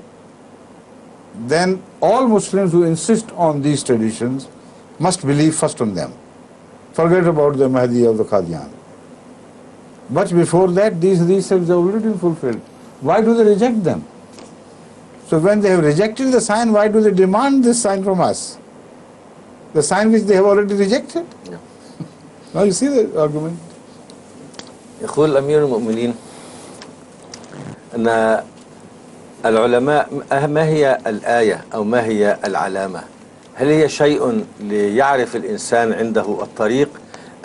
Speaker 2: then all Muslims who insist on these traditions must believe first on them. Forget about the Mahdi of the Qadian. But before that, these have already been fulfilled. Why do they reject them? So when they have rejected the sign, why do they demand this sign from us? The sign which they have already rejected?
Speaker 3: Yeah.
Speaker 2: Now you see the argument.
Speaker 3: يقول أمير المؤمنين أن العلماء ما هي الآية أو ما هي العلامة؟ هل هي شيء ليعرف الإنسان عنده الطريق،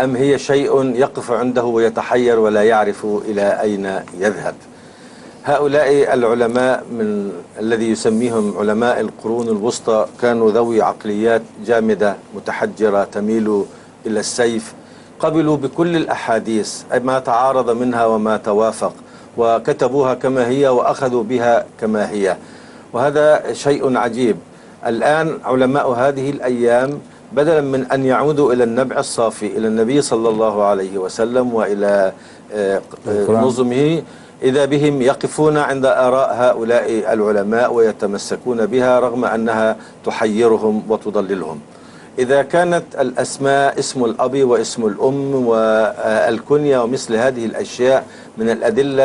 Speaker 3: أم هي شيء يقف عنده ويتحير ولا يعرف إلى أين يذهب؟ هؤلاء العلماء من الذي يسميهم علماء القرون الوسطى كانوا ذوي عقليات جامدة متحجرة تميل إلى السيف، قبلوا بكل الأحاديث ما تعارض منها وما توافق، وكتبوها كما هي وأخذوا بها كما هي، وهذا شيء عجيب. الآن علماء هذه الأيام بدلا من أن يعودوا إلى النبع الصافي إلى النبي صلى الله عليه وسلم وإلى نظمه، إذا بهم يقفون عند آراء هؤلاء العلماء ويتمسكون بها رغم أنها تحيرهم وتضللهم. إذا كانت الأسماء اسم الأب واسم الأم والكنية ومثل هذه الأشياء من الأدلة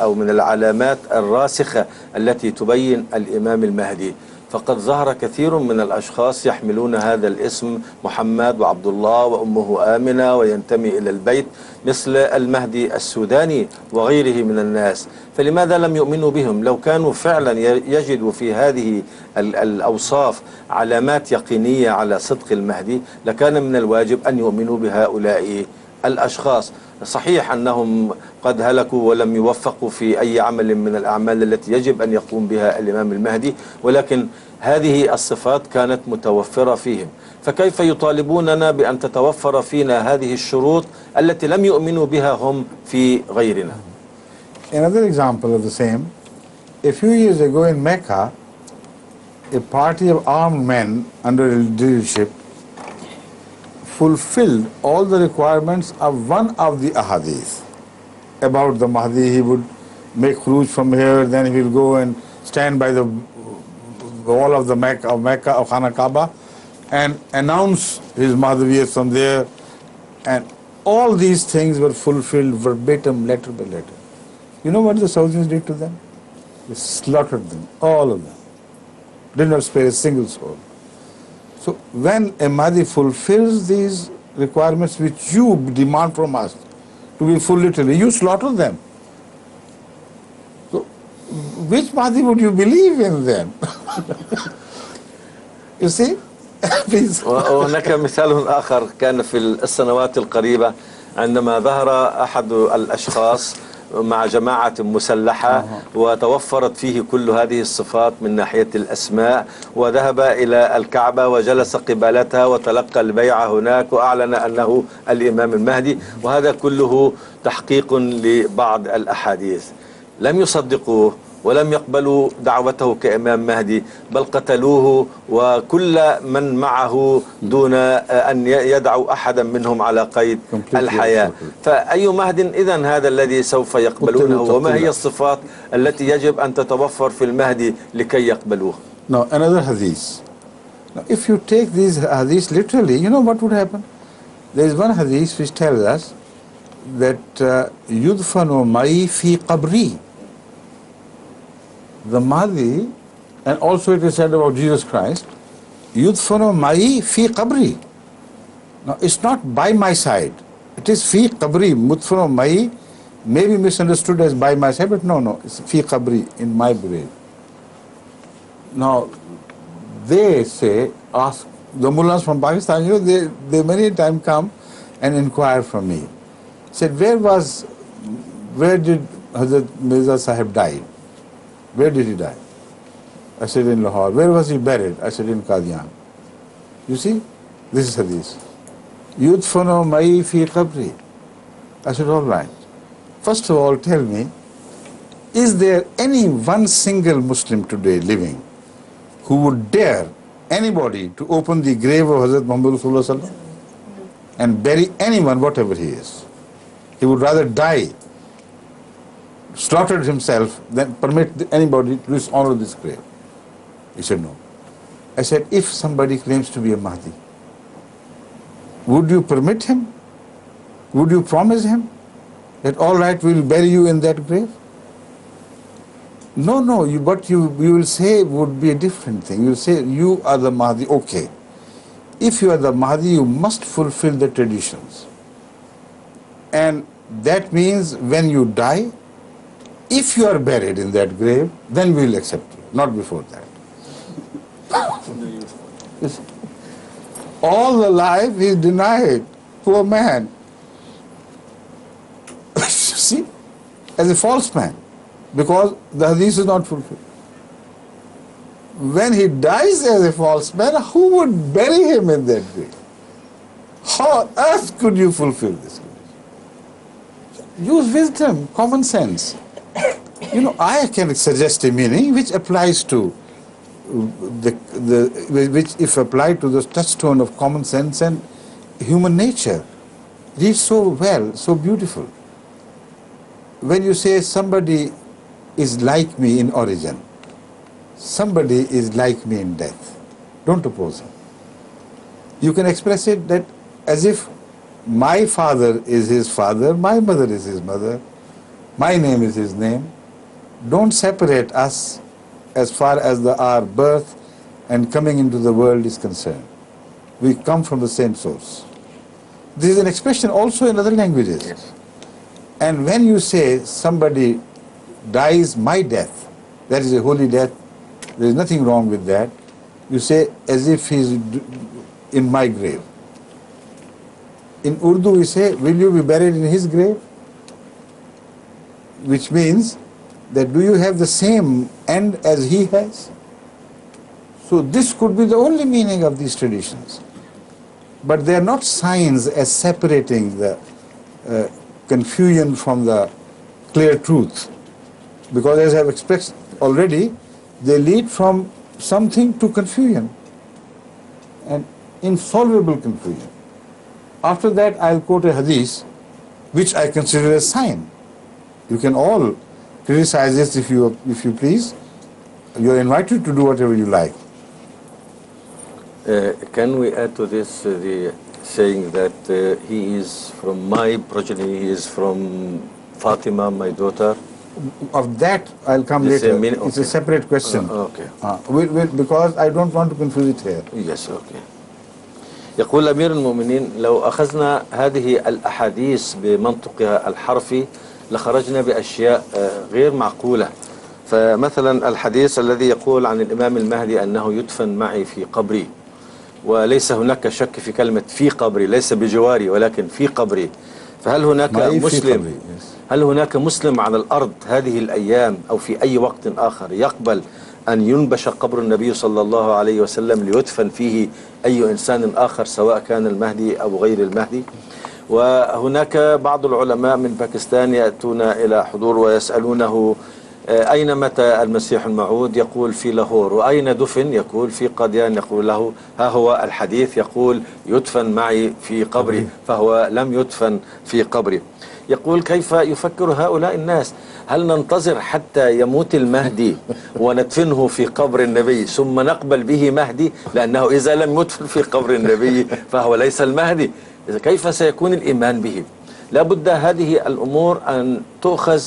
Speaker 3: أو من العلامات الراسخة التي تبين الإمام المهدي، فقد ظهر كثير من الأشخاص يحملون هذا الاسم محمد وعبد الله وأمه آمنة وينتمي إلى البيت مثل المهدي السوداني وغيره من الناس. فلماذا لم يؤمنوا بهم؟ لو كانوا فعلا يجدوا في هذه الأوصاف علامات يقينية على صدق المهدي لكان من الواجب أن يؤمنوا بهؤلاء الأشخاص. صحيح أنهم قد هلكوا ولم يوفقوا في أي عمل من الأعمال التي يجب أن يقوم بها الإمام المهدي، ولكن هذه الصفات كانت متوفرة فيهم. فكيف يطالبوننا بأن تتوفر فينا هذه الشروط التي لم يؤمنوا بها هم في غيرنا؟
Speaker 2: Another example of the same, a few years ago in Mecca, a party of armed men under leadership fulfilled all the requirements of one of the ahadith about the Mahdi. He would make khuruj from here, then he will go and stand by the wall of the Mecca of Khana Kaaba and announce his Mahdiviyyat from there, and all these things were fulfilled verbatim, letter by letter. You know what the Saudis did to them? They slaughtered them, all of them. Did not spare a single soul. So when a Mahdi fulfills these requirements which you demand from us to be full literally, you slaughter them. So which Mahdi would you believe in then? You see? Please.
Speaker 3: وهناك مثال آخر كان في السنوات القريبة عندما ظهر أحد الأشخاص مع جماعة مسلحة وتوفرت فيه كل هذه الصفات من ناحية الأسماء، وذهب إلى الكعبة وجلس قبالتها وتلقى البيعة هناك وأعلن أنه الإمام المهدي، وهذا كله تحقيق لبعض الأحاديث. لم يصدقوه ولم يقبلوا دعوته كإمام مهدي، بل قتلوه وكل من معه دون أن يدعوا أحدا منهم على قيد الحياة. فأي مهد إذن هذا الذي سوف يقبلونه؟ وما هي الصفات التي يجب أن تتوفر في المهدي لكي يقبلوه؟
Speaker 2: Now another hadith. Now if you take these hadiths literally, you know what would happen? There is one hadith which tells us that yudfanu ma'i fi qabri. The Mahdi, and also it is said about Jesus Christ, yudfanu ma'i fi qabri. Now it's not by my side, it is fi qabri. Mudfanu ma'i may be misunderstood as by my side, but no, it's fi qabri, in my grave. Now they say, ask the mullahs from Pakistan, you know, they many times come and inquire from me. Said, where did Hazrat Mirza Sahib die? Where did he die? I said, in Lahore. Where was he buried? I said, in Qadian. You see, this is hadith. Yudfanu ma'i fi qabri. I said, all right. First of all, tell me, is there any one single Muslim today living who would dare anybody to open the grave of Hazrat Muhammad Sallallahu Alaihi Wasallam and bury anyone, whatever he is? He would rather die, slaughtered himself, than permit anybody to dishonor this grave. He said, no. I said, if somebody claims to be a Mahdi, would you permit him? Would you promise him that, all right, we'll bury you in that grave? No, what you will say would be a different thing. You will say, you are the Mahdi, okay. If you are the Mahdi, you must fulfill the traditions. And that means when you die, if you are buried in that grave, then we will accept you, not before that. All the life he is denied, poor man. See, as a false man, because the hadith is not fulfilled. When he dies as a false man, who would bury him in that grave? How on earth could you fulfill this? Use wisdom, common sense. You know, I can suggest a meaning which applies to which if applied to the touchstone of common sense and human nature, reads so well, so beautiful. When you say somebody is like me in origin, somebody is like me in death, don't oppose him. You can express it that as if my father is his father, my mother is his mother, my name is his name. Don't separate us as far as our birth and coming into the world is concerned. We come from the same source. This is an expression also in other languages.
Speaker 3: Yes.
Speaker 2: And when you say somebody dies my death, that is a holy death, there is nothing wrong with that. You say as if he is in my grave. In Urdu we say, will you be buried in his grave? Which means that do you have the same end as he has? So this could be the only meaning of these traditions. But they are not signs as separating the confusion from the clear truth. Because as I have expressed already, they lead from something to confusion, and insoluble confusion. After that, I'll quote a hadith, which I consider a sign. You can all criticize this if you please. You're invited to do whatever you like.
Speaker 3: Can we add to this the saying that he is from my progeny, he is from Fatima, my daughter?
Speaker 2: Of that, I'll come later. It's a separate question.
Speaker 3: Okay.
Speaker 2: Because I don't want to confuse it here.
Speaker 3: Yes, okay. يقول أمير المؤمنين لو أخذنا هذه الأحاديث بمنطقها الحرفي لخرجنا بأشياء غير معقولة. فمثلا الحديث الذي يقول عن الإمام المهدي أنه يدفن معي في قبري، وليس هناك شك في كلمة في قبري، ليس بجواري ولكن في قبري. فهل هناك مسلم هل هناك مسلم على الأرض هذه الأيام أو في أي وقت آخر يقبل أن ينبش قبر النبي صلى الله عليه وسلم ليدفن فيه أي إنسان آخر سواء كان المهدي أو غير المهدي؟ وهناك بعض العلماء من باكستان يأتون إلى حضور ويسألونه أين متى المسيح الموعود؟ يقول في لاهور. وأين دفن؟ يقول في قاديان. يقول له ها هو الحديث يقول يدفن معي في قبري، فهو لم يدفن في قبري. يقول كيف يفكر هؤلاء الناس؟ هل ننتظر حتى يموت المهدي وندفنه في قبر النبي ثم نقبل به مهدي؟ لأنه إذا لم يدفن في قبر النبي فهو ليس المهدي. كيف سيكون الإيمان به؟ لابد هذه الأمور أن تؤخذ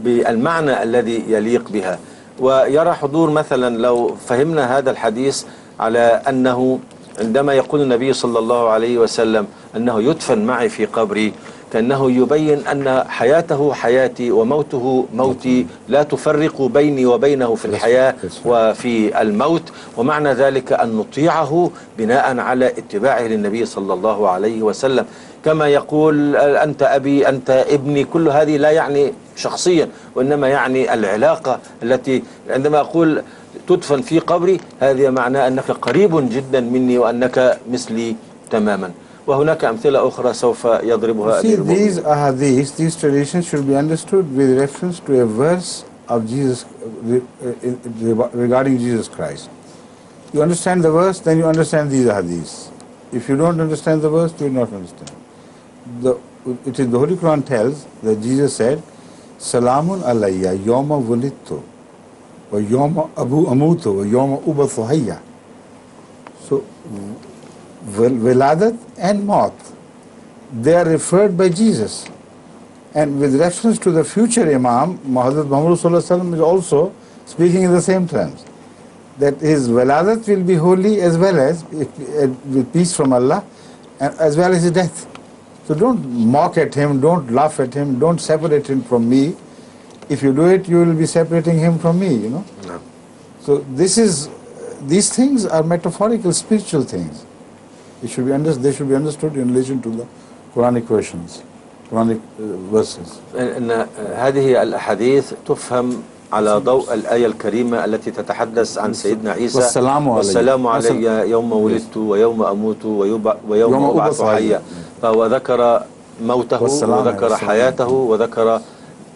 Speaker 3: بالمعنى الذي يليق بها. ويرى حضور مثلا لو فهمنا هذا الحديث على أنه عندما يقول النبي صلى الله عليه وسلم أنه يدفن معي في قبري، كأنه يبين أن حياته حياتي وموته موتي، لا تفرق بيني وبينه في الحياة وفي الموت. ومعنى ذلك أن نطيعه بناء على اتباعه للنبي صلى الله عليه وسلم. كما يقول أنت أبي أنت ابني، كل هذه لا يعني شخصيا، وإنما يعني العلاقة التي عندما أقول تدفن في قبري هذه معناه أنك قريب جدا مني وأنك مثلي تماما. وهناك أمثلة أخرى سوف يضربها أمير المؤمنين.
Speaker 2: These traditions should be understood with reference to a verse of Jesus regarding Jesus Christ. You understand the verse, then you understand these hadiths. If you don't understand the verse, you will not understand. The Holy Quran tells that Jesus said, Salamun alayya yawma wulidtu wa yawma amutu wa yawma ubathu hayya. So, Wiladat and Maut, they are referred by Jesus. And with reference to the future Imam, Hazrat Muhammad ﷺ is also speaking in the same terms. That his Wiladat will be holy as well as, with peace from Allah, as well as his death. So don't mock at him, don't laugh at him, don't separate him from me. If you do it, you will be separating him from me, you know.
Speaker 3: No.
Speaker 2: So these things are metaphorical, spiritual things. They should be understood in relation to the Quranic versions, Quranic verses.
Speaker 3: إن هذه الأحاديث تفهم على ضوء الآية الكريمة التي تتحدث عن سيدنا عيسى والسلام علي يوم ولدت ويوم أموت ويوم أبعث حيا. فهو ذكر موته وذكر حياته وذكر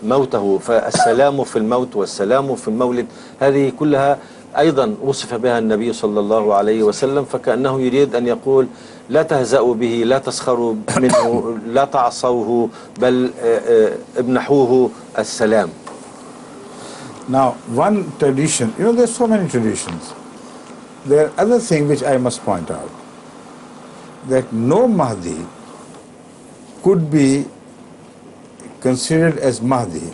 Speaker 3: موته. فالسلام في الموت والسلام في المولد هذه كلها أيضا وصف بها النبي صلى الله عليه وسلم. فكأنه يريد أن يقول لا تهزأوا به، لا تسخروا منه، لا تعصوه، بل امنحوه السلام.
Speaker 2: Now, one tradition, there's so many traditions. There are other things which I must point out. That no Mahdi could be considered as Mahdi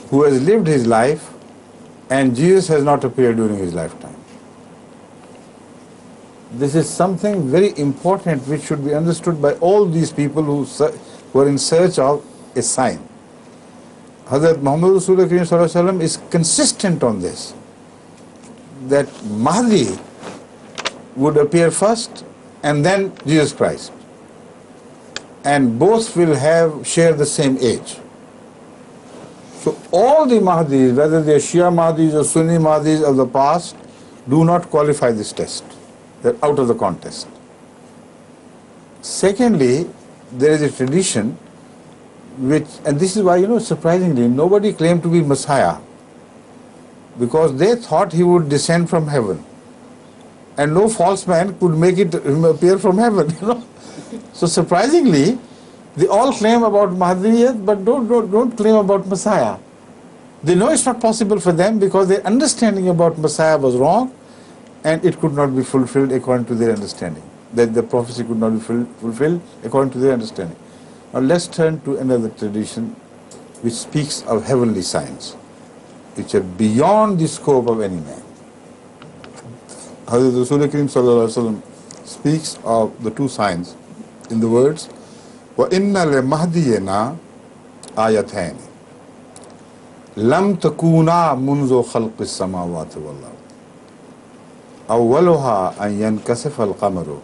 Speaker 2: who has lived his life and Jesus has not appeared during his lifetime. This is something very important which should be understood by all these people who are in search of a sign. Hazrat Muhammad Rasulullah Kareem Sallallahu Alaihi Wasallam is consistent on this, that Mahdi would appear first and then Jesus Christ. And both will share the same age. So all the Mahdis, whether they are Shia Mahdis or Sunni Mahdis of the past, do not qualify this test. They're out of the contest. Secondly, there is a tradition which, and this is why, surprisingly, nobody claimed to be Messiah, because they thought he would descend from heaven. And no false man could make him appear from heaven, So surprisingly, they all claim about Mahdiyat, but don't claim about Messiah. They know it's not possible for them because their understanding about Messiah was wrong, and it could not be fulfilled according to their understanding. That the prophecy could not be fulfilled according to their understanding. Now let's turn to another tradition which speaks of heavenly signs, which are beyond the scope of any man. Hazrat Rasulullah Kareem Sallallahu Alaihi Wasallam speaks of the two signs in the words, وَإِنَّ لِمَهْدِيِنَا آيَتَيْنِ لَمْ تَكُونَا مُنْذُ خَلْقِ السَّمَاوَاتِ وَالْأَرْضِ أَوَّلُهَا أَنْ يَنْكَسِفَ الْقَمَرُ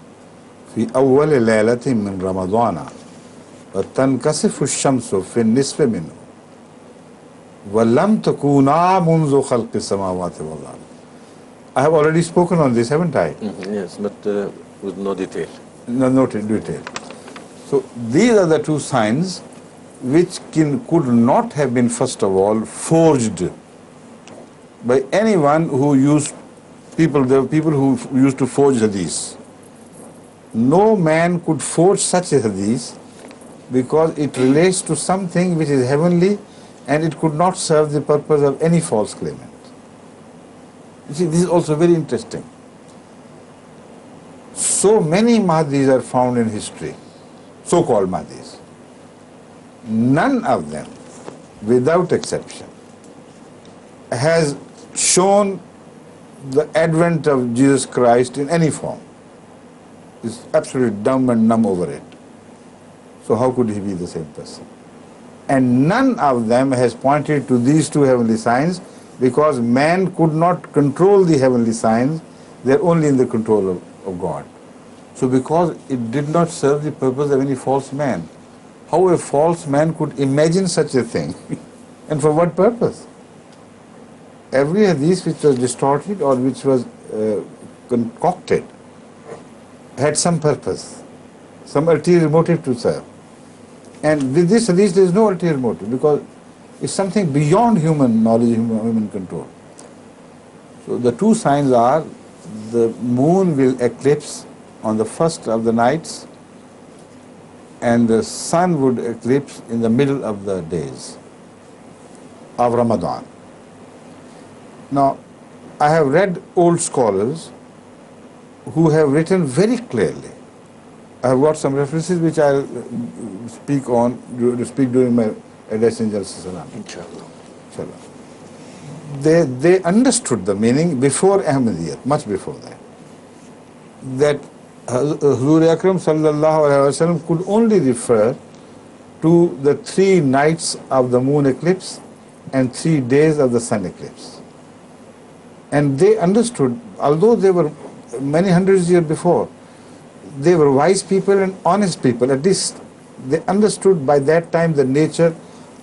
Speaker 2: فِي أَوَّلِ لَيْلَةٍ مِنْ رَمَضَانَ وَتَنْكَسِفُ الشَّمْسُ فِي النِّصْفِ مِنْهُ وَلَمْ تَكُونَا مُنْذُ خَلْقِ السَّمَاوَاتِ وَالْأَرْضِ. I have already spoken on this, haven't I?
Speaker 3: Yes, but with no detail.
Speaker 2: No detail. So these are the two signs which could not have been, first of all, forged by anyone who used there were people who used to forge hadith. No man could forge such a hadith because it relates to something which is heavenly, and it could not serve the purpose of any false claimant. You see, this is also very interesting. So many Mahdis are found in history, so-called Mahdis. None of them, without exception, has shown the advent of Jesus Christ in any form. Is absolutely dumb and numb over it. So how could he be the same person? And none of them has pointed to these two heavenly signs, because man could not control the heavenly signs, they are only in the control of God. So because it did not serve the purpose of any false man, how a false man could imagine such a thing? And for what purpose? Every hadith which was distorted or which was concocted had some purpose, some ulterior motive to serve. And with this hadith there is no ulterior motive, because it's something beyond human knowledge, human control. So the two signs are, the moon will eclipse on the first of the nights, and the sun would eclipse in the middle of the days of Ramadan. Now, I have read old scholars who have written very clearly. I have got some references which I will speak during my address in Al-Salam.
Speaker 3: Inshallah.
Speaker 2: They understood the meaning before Ahmadiyyat, much before that Huzoor Akram Sallallahu Alaihi Wasallam could only refer to the 3 nights of the moon eclipse and 3 days of the sun eclipse. And they understood, although they were many hundreds of years before, they were wise people and honest people. At least they understood by that time the nature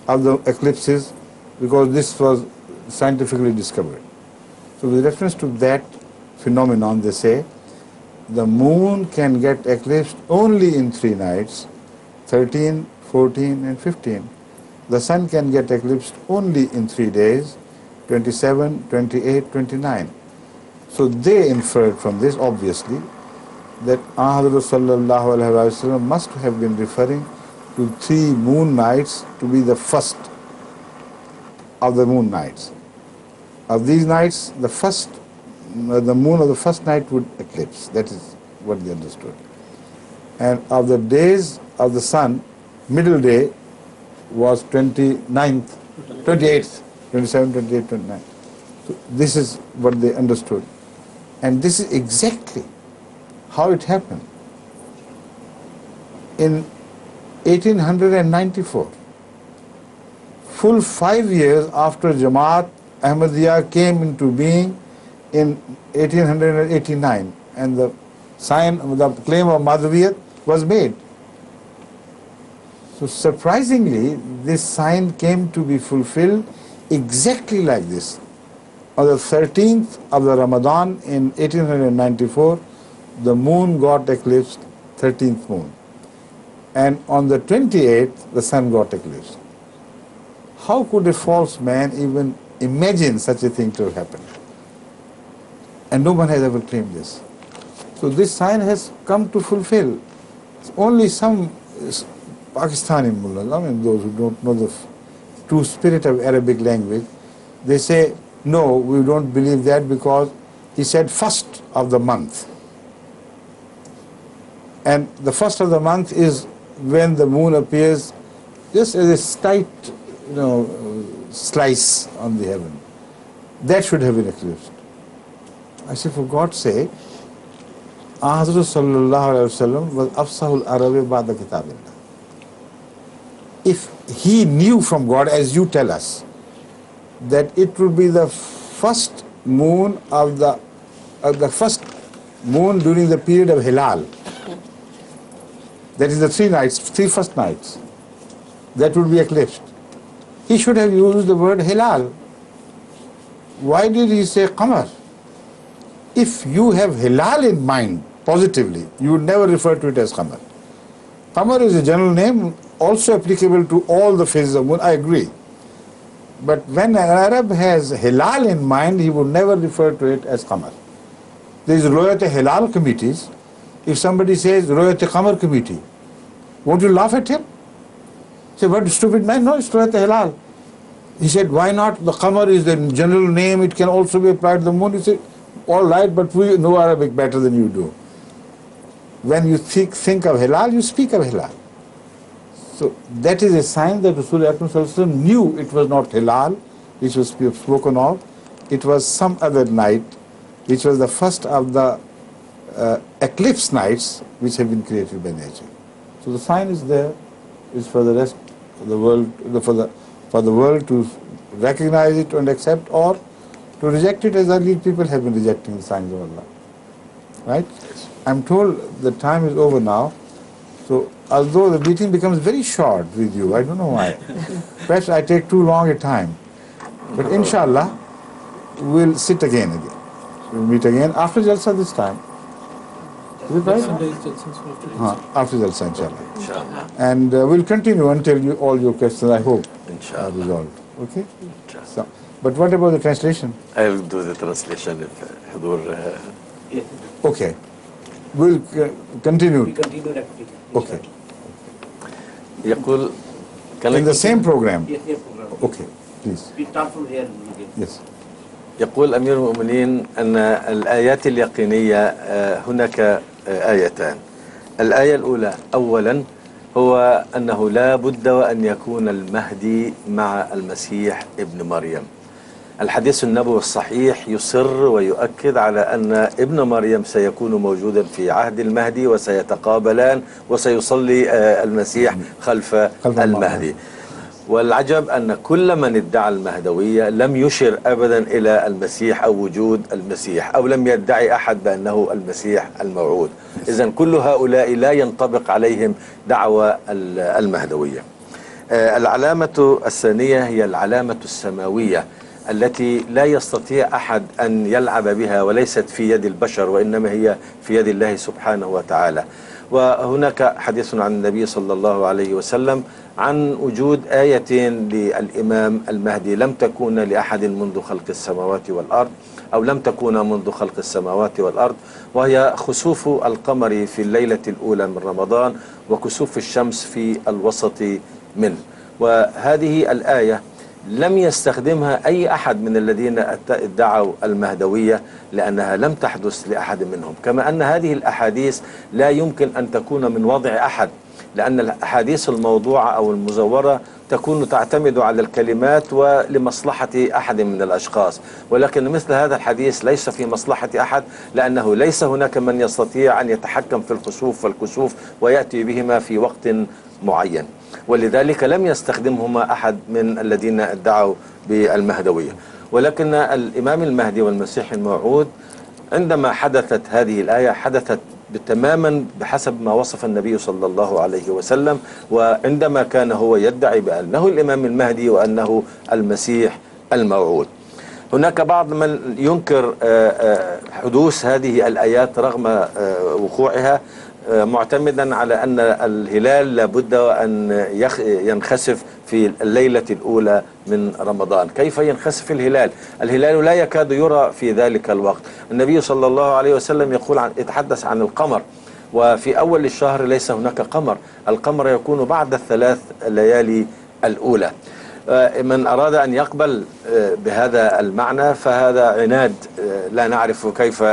Speaker 2: of the eclipses, because this was scientifically discovered. So with reference to that phenomenon, they say the moon can get eclipsed only in 3 nights, 13, 14 and 15. The sun can get eclipsed only in 3 days, 27, 28, 29. So they inferred from this, obviously, that Hazrat Sallallahu Alaihi Wasallam must have been referring to 3 moon nights to be the first of the moon nights. Of these nights, the moon of the first night would eclipse. That is what they understood. And of the days of the sun, middle day was 29th, 28th, 27, 28, 29. So this is what they understood. And this is exactly how it happened. In 1894, full 5 years after Jamaat Ahmadiyya came into being in 1889, and the claim of Madhaviyat was made. So surprisingly, this sign came to be fulfilled exactly like this. On the 13th of the Ramadan in 1894, the moon got eclipsed, 13th moon. And on the 28th, the sun got eclipsed. How could a false man even imagine such a thing to have happened? And no one has ever claimed this. So this sign has come to fulfill. Only some Pakistani mullahs, I mean those who don't know the true spirit of Arabic language, they say, no, we don't believe that because he said first of the month. And the first of the month is when the moon appears just as a slight, slice on the heaven. That should have been eclipsed. I say, for God's sake, Hazrat sallallahu alaihi wasallam was afsahul arabi ba'da kitabillah. If he knew from God, as you tell us, that it would be the first moon of the first moon during the period of Hilal, that is the 3 first nights, that would be eclipsed. He should have used the word Hilal. Why did he say Qamar? If you have Hilal in mind positively, you would never refer to it as Qamar. Qamar is a general name also applicable to all the phases of moon, I agree. But when an Arab has Hilal in mind, he would never refer to it as Qamar. There is Royat Hilal committees. If somebody says Royat Qamar committee, won't you laugh at him? Say, what stupid man? No, it's Royat Hilal. He said, why not? The Qamar is the general name, it can also be applied to the moon. He said, all right, but we know Arabic better than you do. When you think of Hilal, you speak of Hilal. So that is a sign that Rasulullah knew it was not Hilal, which was spoken of. It was some other night, which was the first of the eclipse nights which have been created by nature. So the sign is there, is for the rest of the world, for the world to recognize it and accept, or to reject it as early people have been rejecting the signs of Allah. Right? I'm told the time is over now. So although the meeting becomes very short with you, I don't know why. Perhaps I take too long a time. But inshallah, we'll sit again. We'll meet again after Jalsa this time. Is it right? After Jalsa, inshallah. And we'll continue until all your questions, I hope, are resolved. Okay? So, but what about the translation?
Speaker 3: I will do the translation if Huzoor...
Speaker 2: Okay. We'll continue.
Speaker 4: We continue repeating.
Speaker 2: Okay.
Speaker 3: يقول
Speaker 2: In the same program?
Speaker 4: Yes, yes, program.
Speaker 2: Okay, please.
Speaker 4: We start from here.
Speaker 2: Yes.
Speaker 3: يقول أمير المؤمنين أن الآيات اليقينية هناك آيتان. الآية الأولى أولا هو أنه لا بد وأن يكون المهدي مع المسيح ابن مريم. الحديث النبوي الصحيح يصر ويؤكد على أن ابن مريم سيكون موجودا في عهد المهدي وسيتقابلان وسيصلي المسيح خلف المهدي. والعجب أن كل من ادعى المهدوية لم يشر أبدا إلى المسيح أو وجود المسيح، أو لم يدعي أحد بأنه المسيح الموعود. إذن كل هؤلاء لا ينطبق عليهم دعوة المهدوية. العلامة الثانية هي العلامة السماوية التي لا يستطيع أحد أن يلعب بها، وليست في يد البشر وإنما هي في يد الله سبحانه وتعالى. وهناك حديث عن النبي صلى الله عليه وسلم عن وجود آيتين للإمام المهدي لم تكون لأحد منذ خلق السماوات والأرض، أو لم تكون منذ خلق السماوات والأرض، وهي خسوف القمر في الليلة الأولى من رمضان وكسوف الشمس في الوسط منه. وهذه الآية لم يستخدمها أي أحد من الذين ادعوا المهدوية لأنها لم تحدث لأحد منهم، كما أن هذه الأحاديث لا يمكن أن تكون من وضع أحد، لأن الأحاديث الموضوعة أو المزورة تكون تعتمد على الكلمات ولمصلحة أحد من الأشخاص، ولكن مثل هذا الحديث ليس في مصلحة أحد، لأنه ليس هناك من يستطيع أن يتحكم في الخسوف والكسوف ويأتي بهما في وقت معين، ولذلك لم يستخدمهما أحد من الذين ادعوا بالمهدوية. ولكن الإمام المهدي والمسيح الموعود عندما حدثت هذه الآية حدثت تماما بحسب ما وصف النبي صلى الله عليه وسلم، وعندما كان هو يدعي بأنه الإمام المهدي وأنه المسيح الموعود. هناك بعض من ينكر حدوث هذه الآيات رغم وقوعها، معتمدا على أن الهلال لابد أن ينخسف في الليلة الأولى من رمضان. كيف ينخسف الهلال؟ الهلال لا يكاد يرى في ذلك الوقت. النبي صلى الله عليه وسلم يتحدث عن القمر، وفي أول الشهر ليس هناك قمر، القمر يكون بعد الثلاث ليالي الأولى. من أراد أن يقبل بهذا المعنى فهذا عناد لا نعرف كيف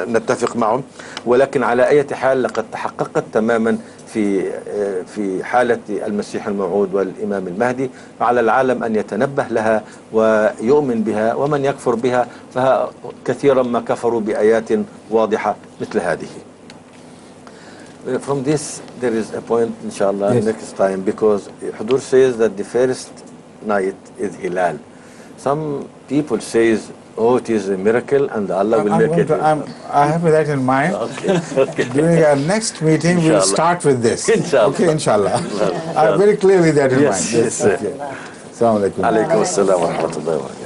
Speaker 3: نتفق معه، ولكن على أي حال لقد تحققت تماما في حالة المسيح الموعود والإمام المهدي، فعلى العالم أن يتنبه لها ويؤمن بها، ومن يكفر بها فكثيرا ما كفروا بآيات واضحة مثل هذه. From this there is a point inshallah yes. Next time, because Huzoor says that the first night is Hilal. Some people says, oh, it is a miracle and Allah will make it.
Speaker 2: I have that in mind. Okay. During our next meeting, inshallah. We'll start with this.
Speaker 3: Inshallah.
Speaker 2: Okay, inshallah. I have very clearly that in mind.
Speaker 3: Yes.
Speaker 2: Okay. Assalamu alaikum.
Speaker 3: Alaikum assalam wa rahmatullahi wa barakatuh.